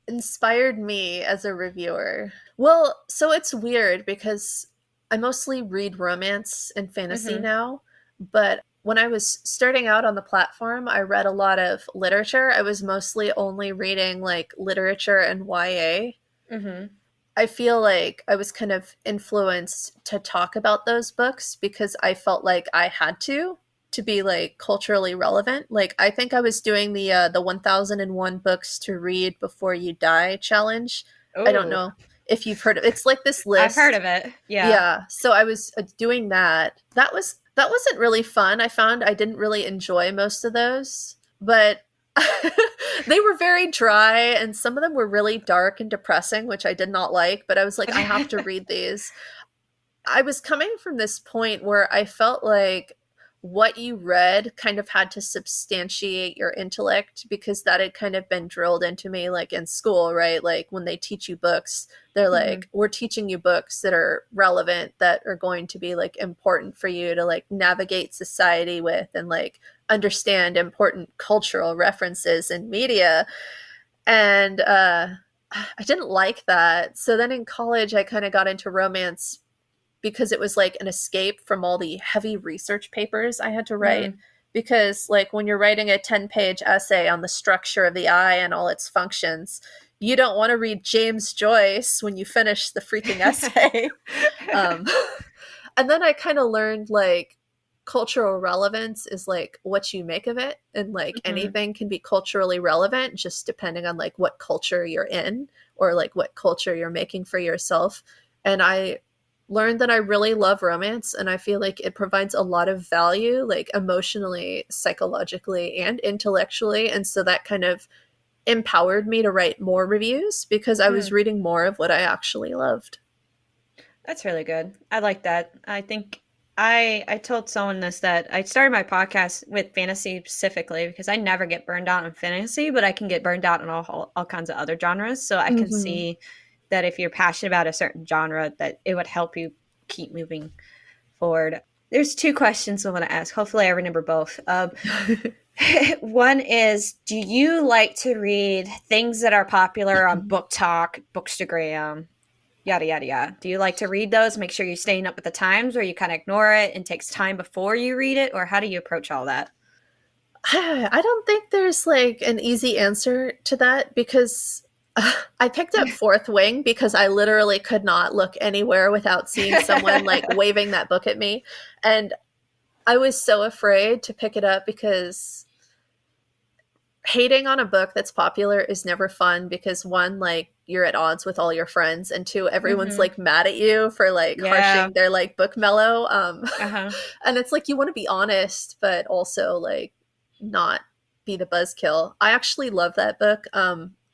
Speaker 1: Inspired me as a reviewer. Well, so it's weird because I mostly read romance and fantasy
Speaker 2: Mm-hmm.
Speaker 1: now, but when I was starting out on the platform, I read a lot of literature. I was mostly only reading like literature and YA.
Speaker 2: Mm-hmm.
Speaker 1: I feel like I was kind of influenced to talk about those books because I felt like I had to be like culturally relevant. Like I think I was doing the 1001 books to read before you die challenge. I don't
Speaker 2: Oh,
Speaker 1: know if you've heard of it's like this
Speaker 2: I've heard
Speaker 1: list.
Speaker 2: of it. Yeah.
Speaker 1: Yeah, so I was doing that. That wasn't really fun. I found I didn't really enjoy most of those, but they were very dry and some of them were really dark and depressing, which I did not like, but I was like I have to read these. I was coming from this point where I felt like what you read kind of had to substantiate your intellect, because that had kind of been drilled into me, like in school, right? Like when they teach you books, they're like, we're teaching you books that are relevant, that are going to be like important for you to like navigate society with, and like understand important cultural references in media. And I didn't like that. So then in college, I kind of got into romance because it was like an escape from all the heavy research papers I had to write. Because like when you're writing a 10-page essay on the structure of the eye and all its functions, you don't want to read James Joyce when you finish the freaking essay. And then I kind of learned like cultural relevance is like what you make of it, and like anything can be culturally relevant just depending on like what culture you're in, or like what culture you're making for yourself. And I learned that I really love romance, and I feel like it provides a lot of value, like emotionally, psychologically, and intellectually. And so that kind of empowered me to write more reviews, because I was reading more of what I actually loved.
Speaker 2: That's really good. I like that. I think I told someone this, that I started my podcast with fantasy specifically because I never get burned out on fantasy, but I can get burned out on all kinds of other genres. So I can see that if you're passionate about a certain genre, that it would help you keep moving forward. There's 2 questions I want to ask. Hopefully I remember both. One is, do you like to read things that are popular on Book Talk, Bookstagram, yada, yada, yada? Do you like to read those, make sure you're staying up with the times, or you kind of ignore it and takes time before you read it? Or how do you approach all that?
Speaker 1: I don't think there's like an easy answer to that, because I picked up Fourth Wing because I literally could not look anywhere without seeing someone like waving that book at me. And I was so afraid to pick it up, because hating on a book that's popular is never fun, because one, like you're at odds with all your friends, and two, everyone's like mad at you for like harshing their like book mellow. And it's like you want to be honest, but also like not be the buzzkill. I actually love that book.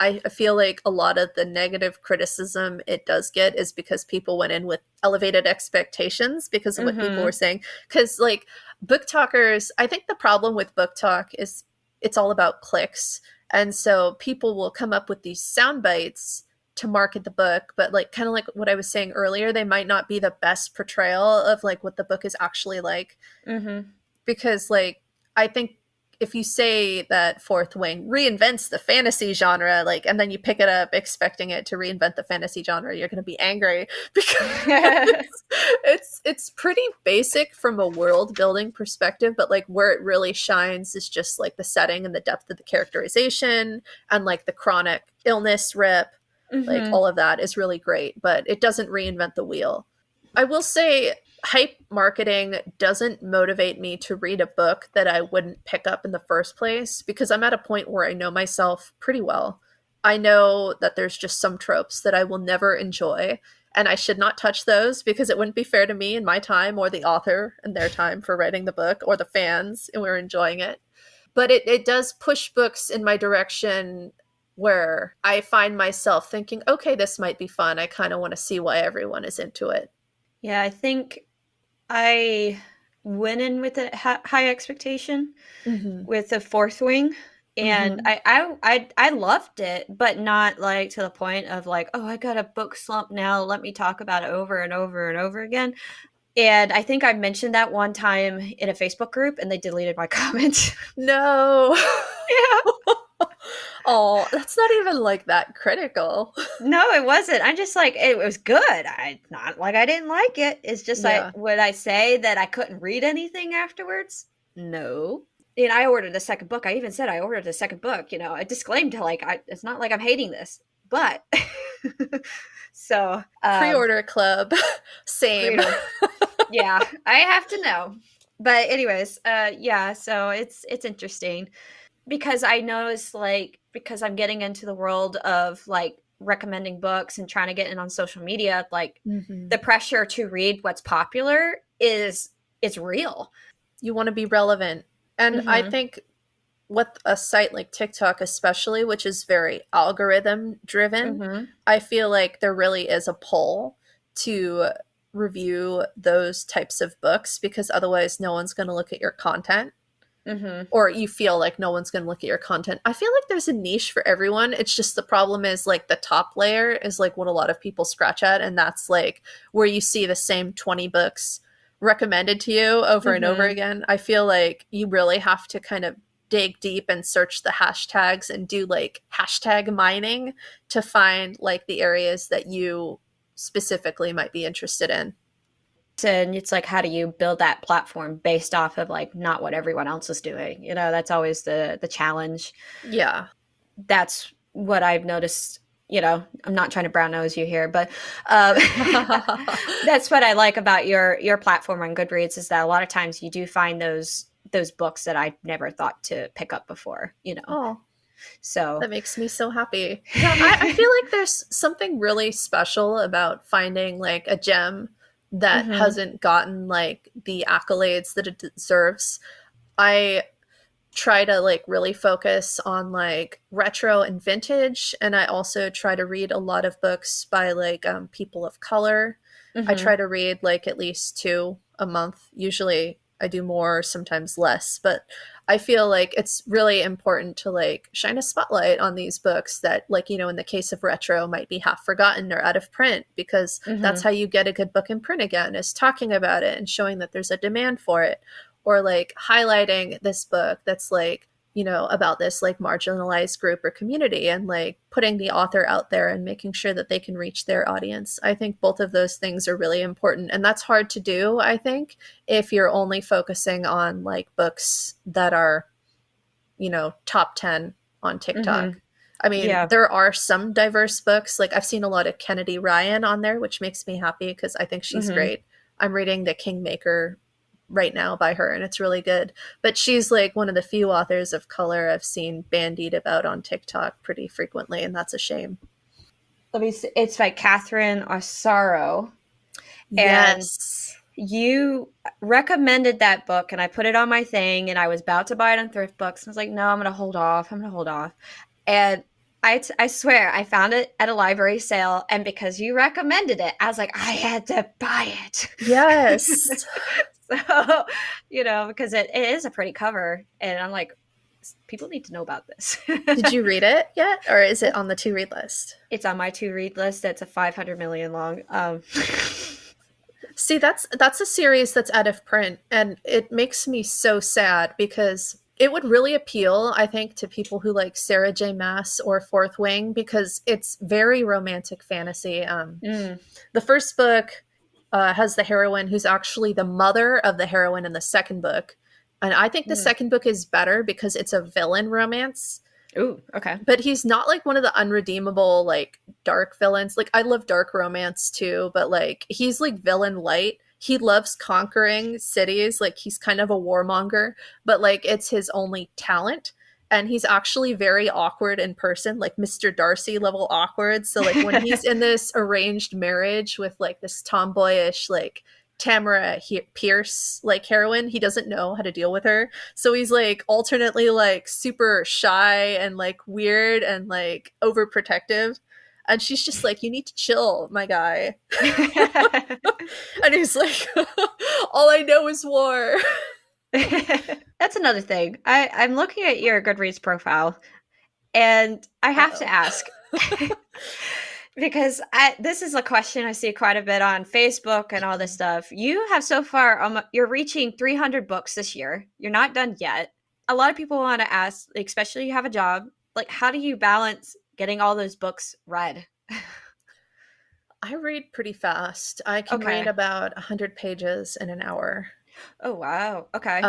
Speaker 1: I feel like a lot of the negative criticism it does get is because people went in with elevated expectations because of what people were saying. Because like book talkers, I think the problem with book talk is it's all about clicks. And so people will come up with these sound bites to market the book, but like kind of like what I was saying earlier, they might not be the best portrayal of like what the book is actually like. Because like I think if you say that Fourth Wing reinvents the fantasy genre, like, and then you pick it up expecting it to reinvent the fantasy genre, you're going to be angry, because it's pretty basic from a world building perspective, but like where it really shines is just like the setting and the depth of the characterization, and like the chronic illness rip, like all of that is really great, but it doesn't reinvent the wheel. I will say hype marketing doesn't motivate me to read a book that I wouldn't pick up in the first place, because I'm at a point where I know myself pretty well. I know that there's just some tropes that I will never enjoy, and I should not touch those, because it wouldn't be fair to me and my time, or the author and their time for writing the book, or the fans and we're enjoying it. But it does push books in my direction where I find myself thinking, okay, this might be fun. I kind of want to see why everyone is into it.
Speaker 2: Yeah, I think I went in with a high expectation with the Fourth Wing, and I loved it, but not like to the point of like, oh, I got a book slump now, let me talk about it over and over and over again. And I think I mentioned that one time in a Facebook group, and they deleted my comment.
Speaker 1: No.
Speaker 2: Yeah.
Speaker 1: Oh, that's not even like that critical.
Speaker 2: No, it wasn't. I'm just like, it was good. I not like I didn't like it. It's just like, would I say that I couldn't read anything afterwards? No. And I ordered a second book. I even said I ordered a second book. You know, I disclaimed to like, it's not like I'm hating this, but so
Speaker 1: pre-order club, same.
Speaker 2: Pre-order. Yeah, I have to know. But anyways, yeah. So it's interesting, because I noticed, like, because I'm getting into the world of like recommending books and trying to get in on social media, like the pressure to read what's popular is real.
Speaker 1: You want to be relevant. And I think with a site like TikTok especially, which is very algorithm driven, I feel like there really is a pull to review those types of books because otherwise no one's going to look at your content.
Speaker 2: Mm-hmm.
Speaker 1: Or you feel like no one's going to look at your content. I feel like there's a niche for everyone. It's just the problem is like the top layer is like what a lot of people scratch at. And that's like where you see the same 20 books recommended to you over and over again. I feel like you really have to kind of dig deep and search the hashtags and do like hashtag mining to find like the areas that you specifically might be interested in.
Speaker 2: And it's like, how do you build that platform based off of like not what everyone else is doing? You know, that's always the challenge.
Speaker 1: Yeah.
Speaker 2: That's what I've noticed. You know, I'm not trying to brown nose you here, but that's what I like about your platform on Goodreads is that a lot of times you do find those books that I never thought to pick up before, you know.
Speaker 1: Oh,
Speaker 2: so
Speaker 1: that makes me so happy. Yeah, I feel like there's something really special about finding like a gem that hasn't gotten like the accolades that it deserves. I try to like really focus on like retro and vintage, and I also try to read a lot of books by like people of color. I try to read like at least 2 a month. Usually I do more, sometimes less, but I feel like it's really important to like shine a spotlight on these books that like, you know, in the case of retro might be half forgotten or out of print, because that's how you get a good book in print again, is talking about it and showing that there's a demand for it, or like highlighting this book that's like, you know, about this like marginalized group or community, and like putting the author out there and making sure that they can reach their audience. I think both of those things are really important, and that's hard to do, I think, if you're only focusing on like books that are, you know, top 10 on TikTok. I mean, there are some diverse books. Like I've seen a lot of Kennedy Ryan on there, which makes me happy because I think she's great. I'm reading The Kingmaker right now by her, and it's really good. But she's like one of the few authors of color I've seen bandied about on TikTok pretty frequently, and that's a shame.
Speaker 2: Let me see. It's by Catherine Osaro.
Speaker 1: Yes.
Speaker 2: And you recommended that book, and I put it on my thing, and I was about to buy it on Thrift Books. And I was like, no, I'm going to hold off. And I swear, I found it at a library sale, and because you recommended it, I was like, I had to buy it.
Speaker 1: Yes.
Speaker 2: So, you know, because it is a pretty cover, and I'm like, people need to know about this.
Speaker 1: Did you read it yet, or is it on the to read list?
Speaker 2: It's on my to read list. It's a 500 million long.
Speaker 1: See, that's a series that's out of print, and it makes me so sad because it would really appeal, I think, to people who like Sarah J. Maas or Fourth Wing, because it's very romantic fantasy. The first book has the heroine who's actually the mother of the heroine in the second book. And I think the second book is better because it's a villain romance.
Speaker 2: Ooh, okay.
Speaker 1: But he's not like one of the unredeemable, like dark villains. Like I love dark romance too, but like he's like villain light. He loves conquering cities. Like he's kind of a warmonger, but like it's his only talent. And he's actually very awkward in person, like Mr. Darcy level awkward. So like when he's in this arranged marriage with like this tomboyish, like Tamara Pierce, like heroine, he doesn't know how to deal with her. So he's like alternately like super shy and like weird and like overprotective. And she's just like, you need to chill, my guy. And he's like, all I know is war.
Speaker 2: That's another thing. I'm looking at your Goodreads profile, and I have to ask, because this is a question I see quite a bit on Facebook and all this stuff. You have so far, you're reaching 300 books this year. You're not done yet. A lot of people want to ask, like, especially you have a job, like, how do you balance getting all those books read?
Speaker 1: I read pretty fast. I can read about 100 pages in an hour.
Speaker 2: Oh, wow. Okay.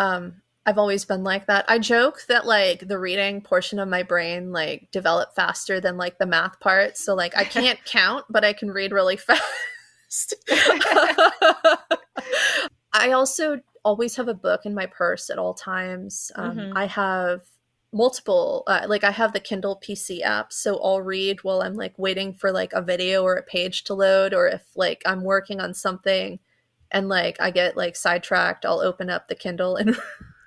Speaker 1: I've always been like that. I joke that like the reading portion of my brain like developed faster than like the math part. So like I can't count, but I can read really fast. I also always have a book in my purse at all times. I have multiple, like I have the Kindle PC app, so I'll read while I'm like waiting for like a video or a page to load, or if like I'm working on something and like I get like sidetracked, I'll open up the Kindle and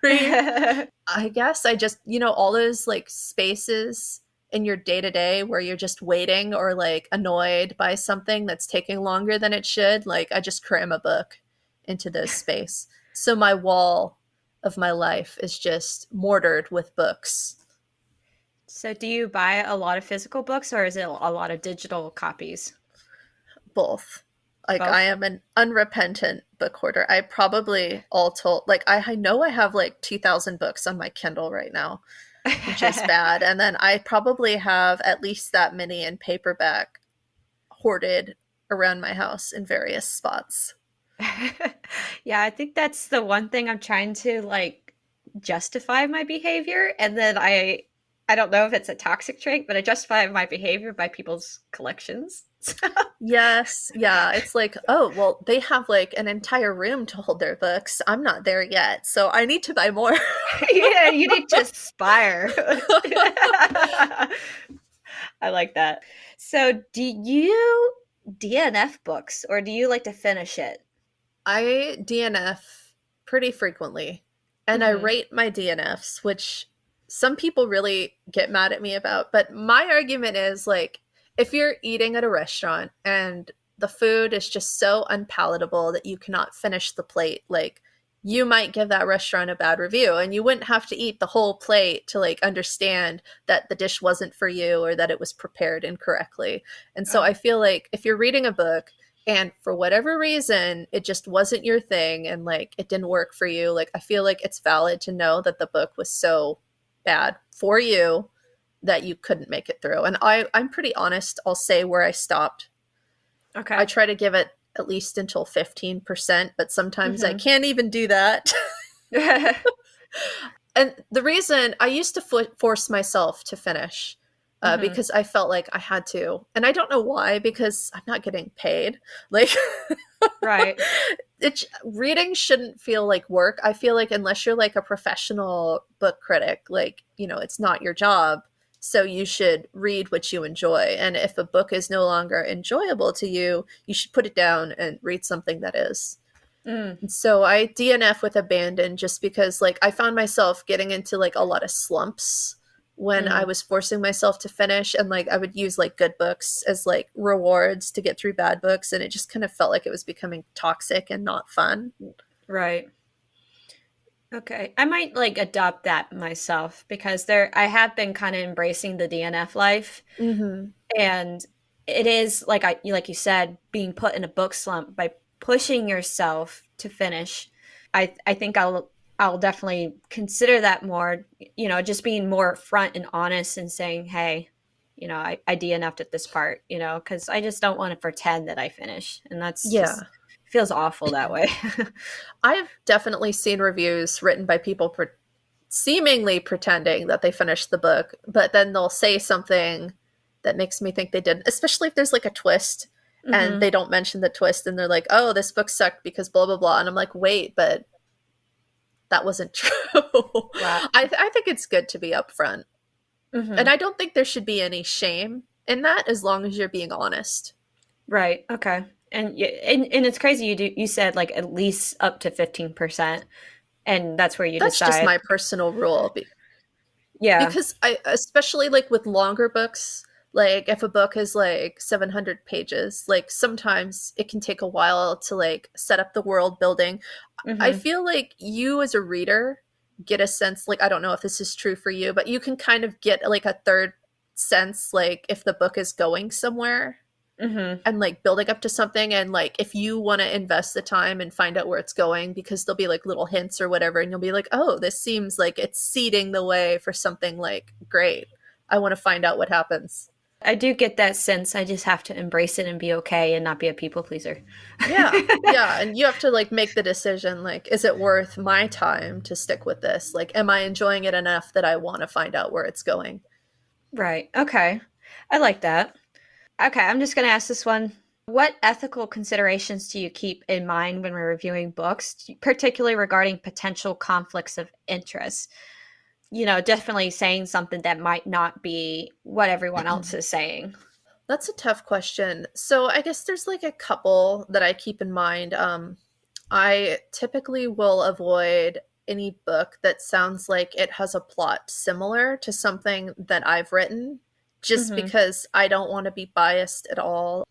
Speaker 1: read. I guess I just, you know, all those like spaces in your day-to-day where you're just waiting or like annoyed by something that's taking longer than it should, like I just cram a book into this space. So my wall of my life is just mortared with books.
Speaker 2: So do you buy a lot of physical books, or is it a lot of digital copies?
Speaker 1: Both. Like I
Speaker 2: Both?
Speaker 1: am an unrepentant book hoarder. I probably all told, like I know I have like 2,000 books on my Kindle right now, which is bad. And then I probably have at least that many in paperback hoarded around my house in various spots.
Speaker 2: Yeah, I think that's the one thing I'm trying to like justify my behavior, and then I don't know if it's a toxic trait, but I justify my behavior by people's collections.
Speaker 1: Yes, yeah. It's like, oh, well, they have like an entire room to hold their books. I'm not there yet, so I need to buy more.
Speaker 2: Yeah, you need to aspire. I like that. So, do you DNF books, or do you like to finish it?
Speaker 1: I DNF pretty frequently, and I
Speaker 2: Hmm.
Speaker 1: rate my DNFs, which some people really get mad at me about. But my argument is like, if you're eating at a restaurant and the food is just so unpalatable that you cannot finish the plate, like, you might give that restaurant a bad review, and you wouldn't have to eat the whole plate to like understand that the dish wasn't for you or that it was prepared incorrectly. And so
Speaker 2: Oh,
Speaker 1: I feel like if you're reading a book and for whatever reason it just wasn't your thing and like it didn't work for you, like I feel like it's valid to know that the book was so bad for you that you couldn't make it through. And I'm pretty honest, I'll say where I stopped. I
Speaker 2: okay.
Speaker 1: try to give it at least until 15%, but sometimes I
Speaker 2: Hmm.
Speaker 1: can't even do that. And the reason I used to force myself to finish,
Speaker 2: Hmm.
Speaker 1: because I felt like I had to, and I don't know why, because I'm not getting paid. Like,
Speaker 2: Right.
Speaker 1: reading shouldn't feel like work. I feel like unless you're like a professional book critic, like, it's not your job. So you should read what you enjoy. And if a book is no longer enjoyable to you, you should put it down and read something that is.
Speaker 2: Mm.
Speaker 1: And so I DNF with abandon just because like I found myself getting into like a lot of slumps when I
Speaker 2: Mm.
Speaker 1: was forcing myself to finish, and like I would use like good books as like rewards to get through bad books, and it just kind of felt like it was becoming toxic and not fun.
Speaker 2: Right. Okay. I might like adopt that myself because I have been kind of embracing the DNF life,
Speaker 1: Mhm.
Speaker 2: and it is like you said, being put in a book slump by pushing yourself to finish. I think I'll definitely consider that more, just being more front and honest and saying, "Hey, I DNF'd at this part," because I just don't want to pretend that I finish, and that's just
Speaker 1: Yeah.
Speaker 2: feels awful that way.
Speaker 1: I've definitely seen reviews written by people seemingly pretending that they finished the book, but then they'll say something that makes me think they didn't, especially if there's like a twist and
Speaker 2: Hmm.
Speaker 1: they don't mention the twist and they're like, oh, this book sucked because blah, blah, blah. And I'm like, wait, but that wasn't true.
Speaker 2: Wow.
Speaker 1: I think it's good to be upfront. And
Speaker 2: Hmm.
Speaker 1: I don't think there should be any shame in that as long as you're being honest.
Speaker 2: Right. Okay. And it's crazy you said like at least up to 15%, and that's where you
Speaker 1: That's just
Speaker 2: decide.
Speaker 1: my personal rule.
Speaker 2: Yeah.
Speaker 1: Because I, especially like with longer books, like if a book is like 700 pages, like sometimes it can take a while to like set up the world building. I
Speaker 2: Hmm.
Speaker 1: feel like you as a reader get a sense, like I don't know if this is true for you, but you can kind of get like a third sense, like if the book is going somewhere
Speaker 2: Hmm.
Speaker 1: and like building up to something, and like if you want to invest the time and find out where it's going, because there'll be like little hints or whatever, and you'll be like, oh, this seems like it's seeding the way for something like great. I want to find out what happens.
Speaker 2: I do get that sense. I just have to embrace it and be okay and not be a people pleaser.
Speaker 1: Yeah, yeah, and you have to like make the decision, like, is it worth my time to stick with this? Like, am I enjoying it enough that I want to find out where it's going?
Speaker 2: Right. Okay. I like that. Okay, I'm just going to ask this one. What ethical considerations do you keep in mind when we're reviewing books, particularly regarding potential conflicts of interest? Definitely saying something that might not be what everyone else is saying.
Speaker 1: That's a tough question. So I guess there's like a couple that I keep in mind. I typically will avoid any book that sounds like it has a plot similar to something that I've written, just because I don't want to be biased at all.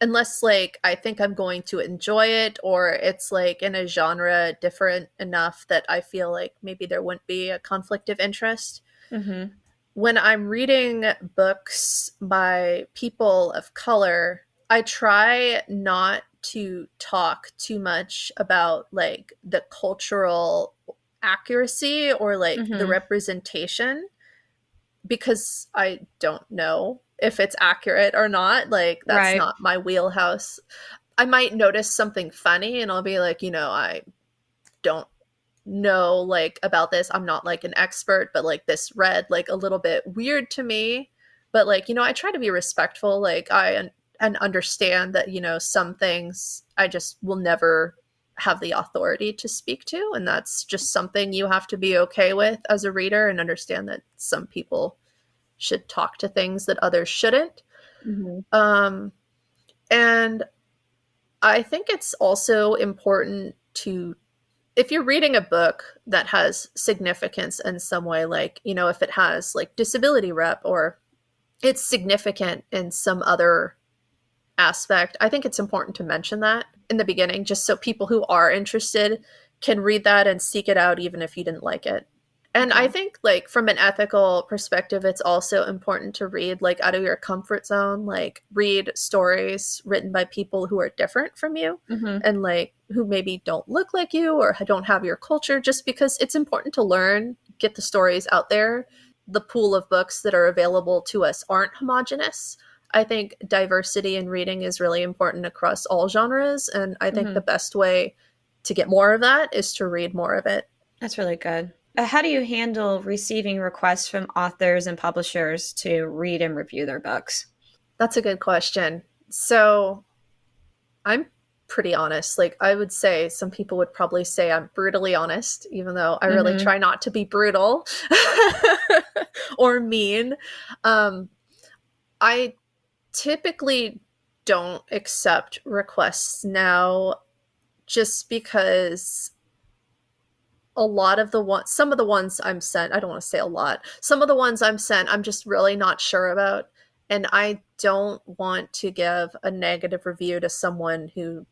Speaker 1: Unless like I think I'm going to enjoy it, or it's like in a genre different enough that I feel like maybe there wouldn't be a conflict of interest.
Speaker 2: Mm-hmm.
Speaker 1: When I'm reading books by people of color, I try not to talk too much about like the cultural accuracy or like the
Speaker 2: Mm-hmm.
Speaker 1: representation, because I don't know if it's accurate or not. Like, that's
Speaker 2: Right.
Speaker 1: not my wheelhouse. I might notice something funny and I'll be like, I don't know like about this. I'm not like an expert, but like this read like a little bit weird to me. But like, I try to be respectful. Like, and understand that, some things I just will never have the authority to speak to. And that's just something you have to be okay with as a reader, and understand that some people should talk to things that others shouldn't.
Speaker 2: Mm-hmm.
Speaker 1: Um, and I think it's also important to, if you're reading a book that has significance in some way, like, if it has like disability rep, or it's significant in some other aspect, I think it's important to mention that in the beginning, just so people who are interested can read that and seek it out, even if you didn't like it. And I
Speaker 2: Okay.
Speaker 1: think like from an ethical perspective, it's also important to read like out of your comfort zone, like read stories written by people who are different from you,
Speaker 2: Mm-hmm.
Speaker 1: and like who maybe don't look like you or don't have your culture, just because it's important to learn, get the stories out there. The pool of books that are available to us aren't homogenous. I think diversity in reading is really important across all genres, and I think the
Speaker 2: Mm-hmm.
Speaker 1: best way to get more of that is to read more of it.
Speaker 2: That's really good. How do you handle receiving requests from authors and publishers to read and review their books?
Speaker 1: That's a good question. So I'm pretty honest. Like, I would say some people would probably say I'm brutally honest, even though I really
Speaker 2: Mm-hmm.
Speaker 1: try not to be brutal or mean. Um, I typically don't accept requests now, just because a lot of the ones, some of the ones I'm sent, I don't want to say a lot, some of the ones I'm sent, I'm just really not sure about. And I don't want to give a negative review to someone who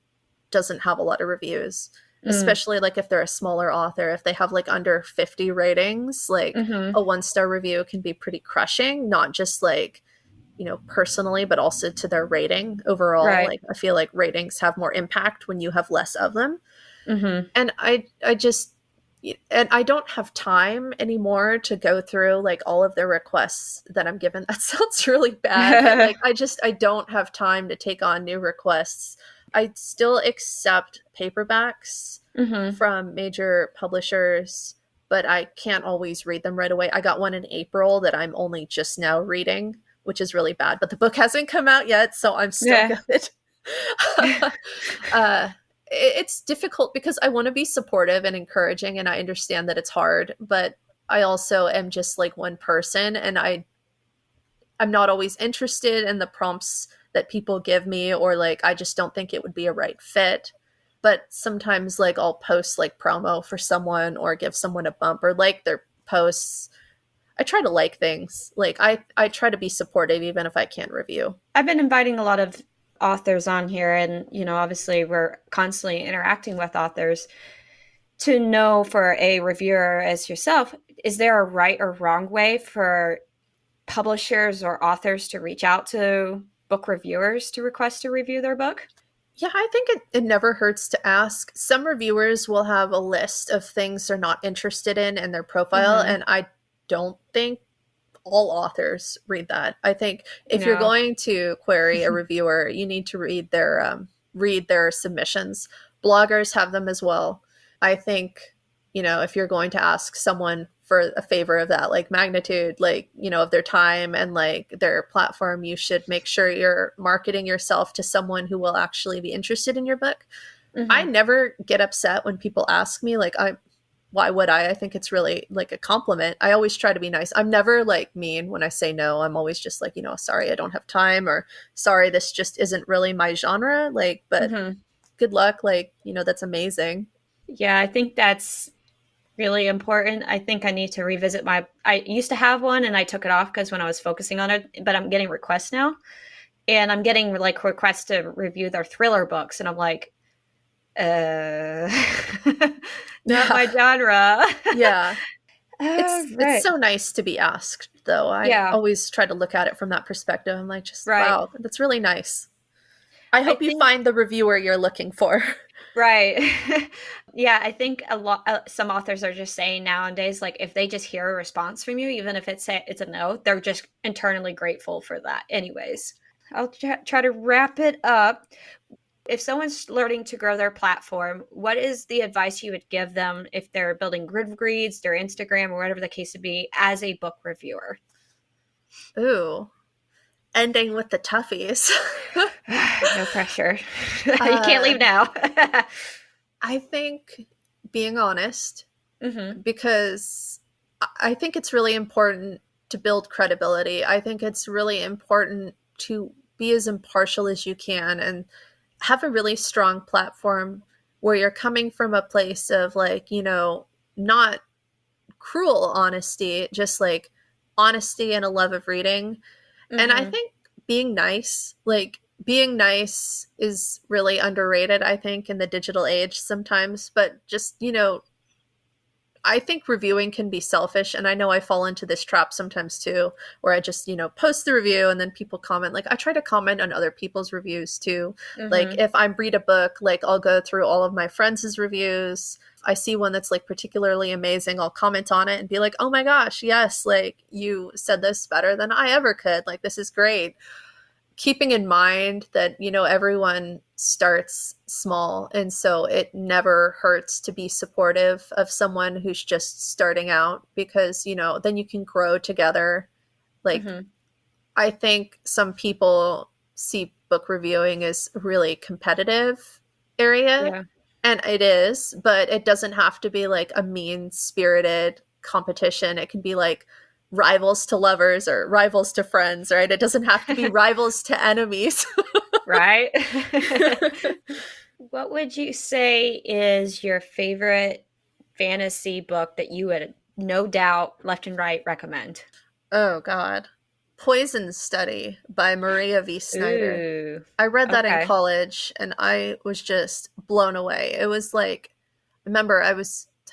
Speaker 1: doesn't have a lot of reviews,
Speaker 2: Mm.
Speaker 1: especially like if they're a smaller author. If they have like under 50 ratings, like
Speaker 2: Mm-hmm.
Speaker 1: a 1-star review can be pretty crushing, not just like, personally, but also to their rating overall.
Speaker 2: Right.
Speaker 1: Like, I feel like ratings have more impact when you have less of them.
Speaker 2: Mm-hmm.
Speaker 1: And I just, and I don't have time anymore to go through like all of the requests that I'm given. That sounds really bad, but like I don't have time to take on new requests. I still accept paperbacks
Speaker 2: Mm-hmm.
Speaker 1: from major publishers, but I can't always read them right away. I got one in April that I'm only just now reading, which is really bad, but the book hasn't come out yet, so I'm still
Speaker 2: Yeah.
Speaker 1: good. uh, it's difficult because I want to be supportive and encouraging, and I understand that it's hard, but I also am just like one person, and I'm not always interested in the prompts that people give me, or like I just don't think it would be a right fit. But sometimes like I'll post like promo for someone, or give someone a bump, or like their posts. I try to like things. Like, I try to be supportive even if I can't review.
Speaker 2: I've been inviting a lot of authors on here, and obviously we're constantly interacting with authors. To know, for a reviewer as yourself, is there a right or wrong way for publishers or authors to reach out to book reviewers to request to review their book?
Speaker 1: Yeah, I think it never hurts to ask. Some reviewers will have a list of things they're not interested in their profile,
Speaker 2: Mm-hmm.
Speaker 1: and I don't think all authors read that. I think if you're
Speaker 2: No.
Speaker 1: going to query a reviewer, you need to read their submissions. Bloggers have them as well. I think, if you're going to ask someone for a favor of that like magnitude, like, of their time and like their platform, you should make sure you're marketing yourself to someone who will actually be interested in your book. I
Speaker 2: Mm-hmm.
Speaker 1: never get upset when people ask me, like, why would I? I think it's really like a compliment. I always try to be nice. I'm never like mean when I say no. I'm always just like, sorry, I don't have time, or sorry, this just isn't really my genre. Like, but
Speaker 2: Mm-hmm.
Speaker 1: good luck. Like, that's amazing.
Speaker 2: Yeah, I think that's really important. I think I need to revisit I used to have one and I took it off because when I was focusing on it, but I'm getting requests now. And I'm getting like requests to review their thriller books. And I'm like, not my genre.
Speaker 1: Yeah.
Speaker 2: Right.
Speaker 1: It's so nice to be asked, though. I always try to look at it from that perspective. I'm like, wow, that's really nice. I hope you find the reviewer you're looking for.
Speaker 2: Right. Yeah, I think some authors are just saying nowadays, like if they just hear a response from you, even if it's a no, they're just internally grateful for that. Anyways, I'll try to wrap it up. If someone's learning to grow their platform, what is the advice you would give them if they're building Goodreads, their Instagram, or whatever the case would be as a book reviewer?
Speaker 1: Ooh, ending with the toughies.
Speaker 2: No pressure. You can't leave now.
Speaker 1: I think being honest, because I think it's really important to build credibility. I think it's really important to be as impartial as you can and have a really strong platform where you're coming from a place of like, not cruel honesty, just like honesty and a love of reading. And I think being nice is really underrated, I think, in the digital age sometimes. But just, I think reviewing can be selfish. And I know I fall into this trap sometimes too, where I just, post the review and then people comment. Like I try to comment on other people's reviews too. Like if I read a book, like I'll go through all of my friends' reviews. I see one that's like particularly amazing. I'll comment on it and be like, oh my gosh, yes, like you said this better than I ever could. Like this is great. Keeping in mind that, everyone starts small. And so it never hurts to be supportive of someone who's just starting out because, then you can grow together. Like, I think some people see book reviewing as a really competitive area. Yeah. And it is, but it doesn't have to be like a mean-spirited competition. It can be like rivals to lovers or rivals to friends, right? It doesn't have to be rivals to enemies.
Speaker 2: Right? What would you say is your favorite fantasy book that you would no doubt left and right recommend?
Speaker 1: Oh, God. Poison Study by Maria V. Snyder. Ooh, I read that in college and I was just blown away. It was like, remember, I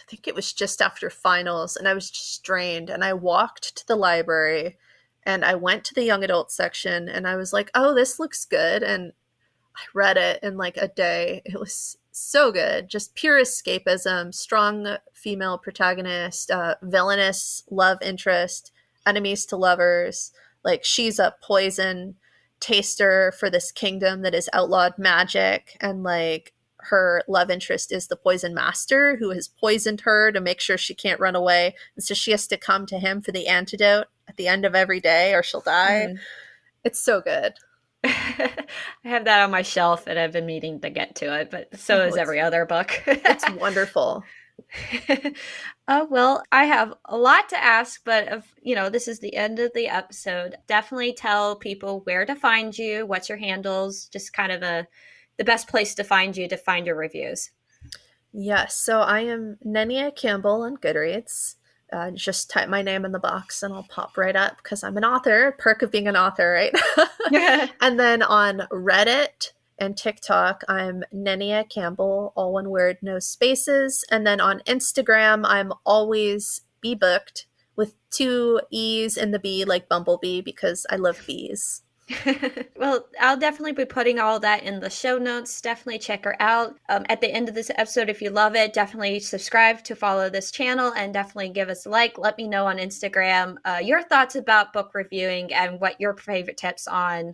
Speaker 1: think it was just after finals and I was just drained and I walked to the library and I went to the young adult section and I was like, oh, this looks good. And I read it in like a day. It was so good. Just pure escapism, strong female protagonist, villainous love interest, enemies to lovers. Like she's a poison taster for this kingdom that is outlawed magic. And like her love interest is the poison master who has poisoned her to make sure she can't run away. And so she has to come to him for the antidote at the end of every day or she'll die. It's so good.
Speaker 2: I have that on my shelf and I've been meaning to get to it, but so is every other book.
Speaker 1: It's wonderful.
Speaker 2: Well, I have a lot to ask, but this is the end of the episode. Definitely tell people where to find you, what's your handles, just kind of the best place to find you to find your reviews.
Speaker 1: Yes, so I am Nenia Campbell on Goodreads. Just type my name in the box and I'll pop right up because I'm an author. Perk of being an author, right? And then on Reddit and TikTok, I'm Nenia Campbell, all one word, no spaces. And then on Instagram, I'm always bebooked with 2 E's in the B, like Bumblebee, because I love bees.
Speaker 2: Well, I'll definitely be putting all that in the show notes. Definitely check her out. At the end of this episode, if you love it, definitely subscribe to follow this channel and definitely give us a like. Let me know on Instagram your thoughts about book reviewing and what your favorite tips on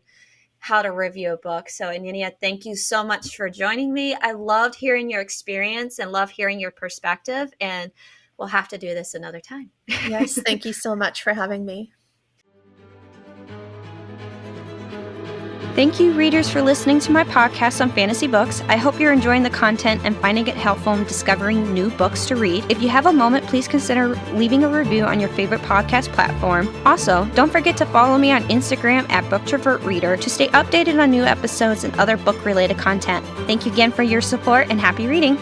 Speaker 2: how to review a book. So, Nenia, thank you so much for joining me. I loved hearing your experience and love hearing your perspective, and we'll have to do this another time.
Speaker 1: Yes, thank you so much for having me.
Speaker 2: Thank you, readers, for listening to my podcast on fantasy books. I hope you're enjoying the content and finding it helpful in discovering new books to read. If you have a moment, please consider leaving a review on your favorite podcast platform. Also, don't forget to follow me on Instagram at Booktrovert Reader to stay updated on new episodes and other book-related content. Thank you again for your support and happy reading.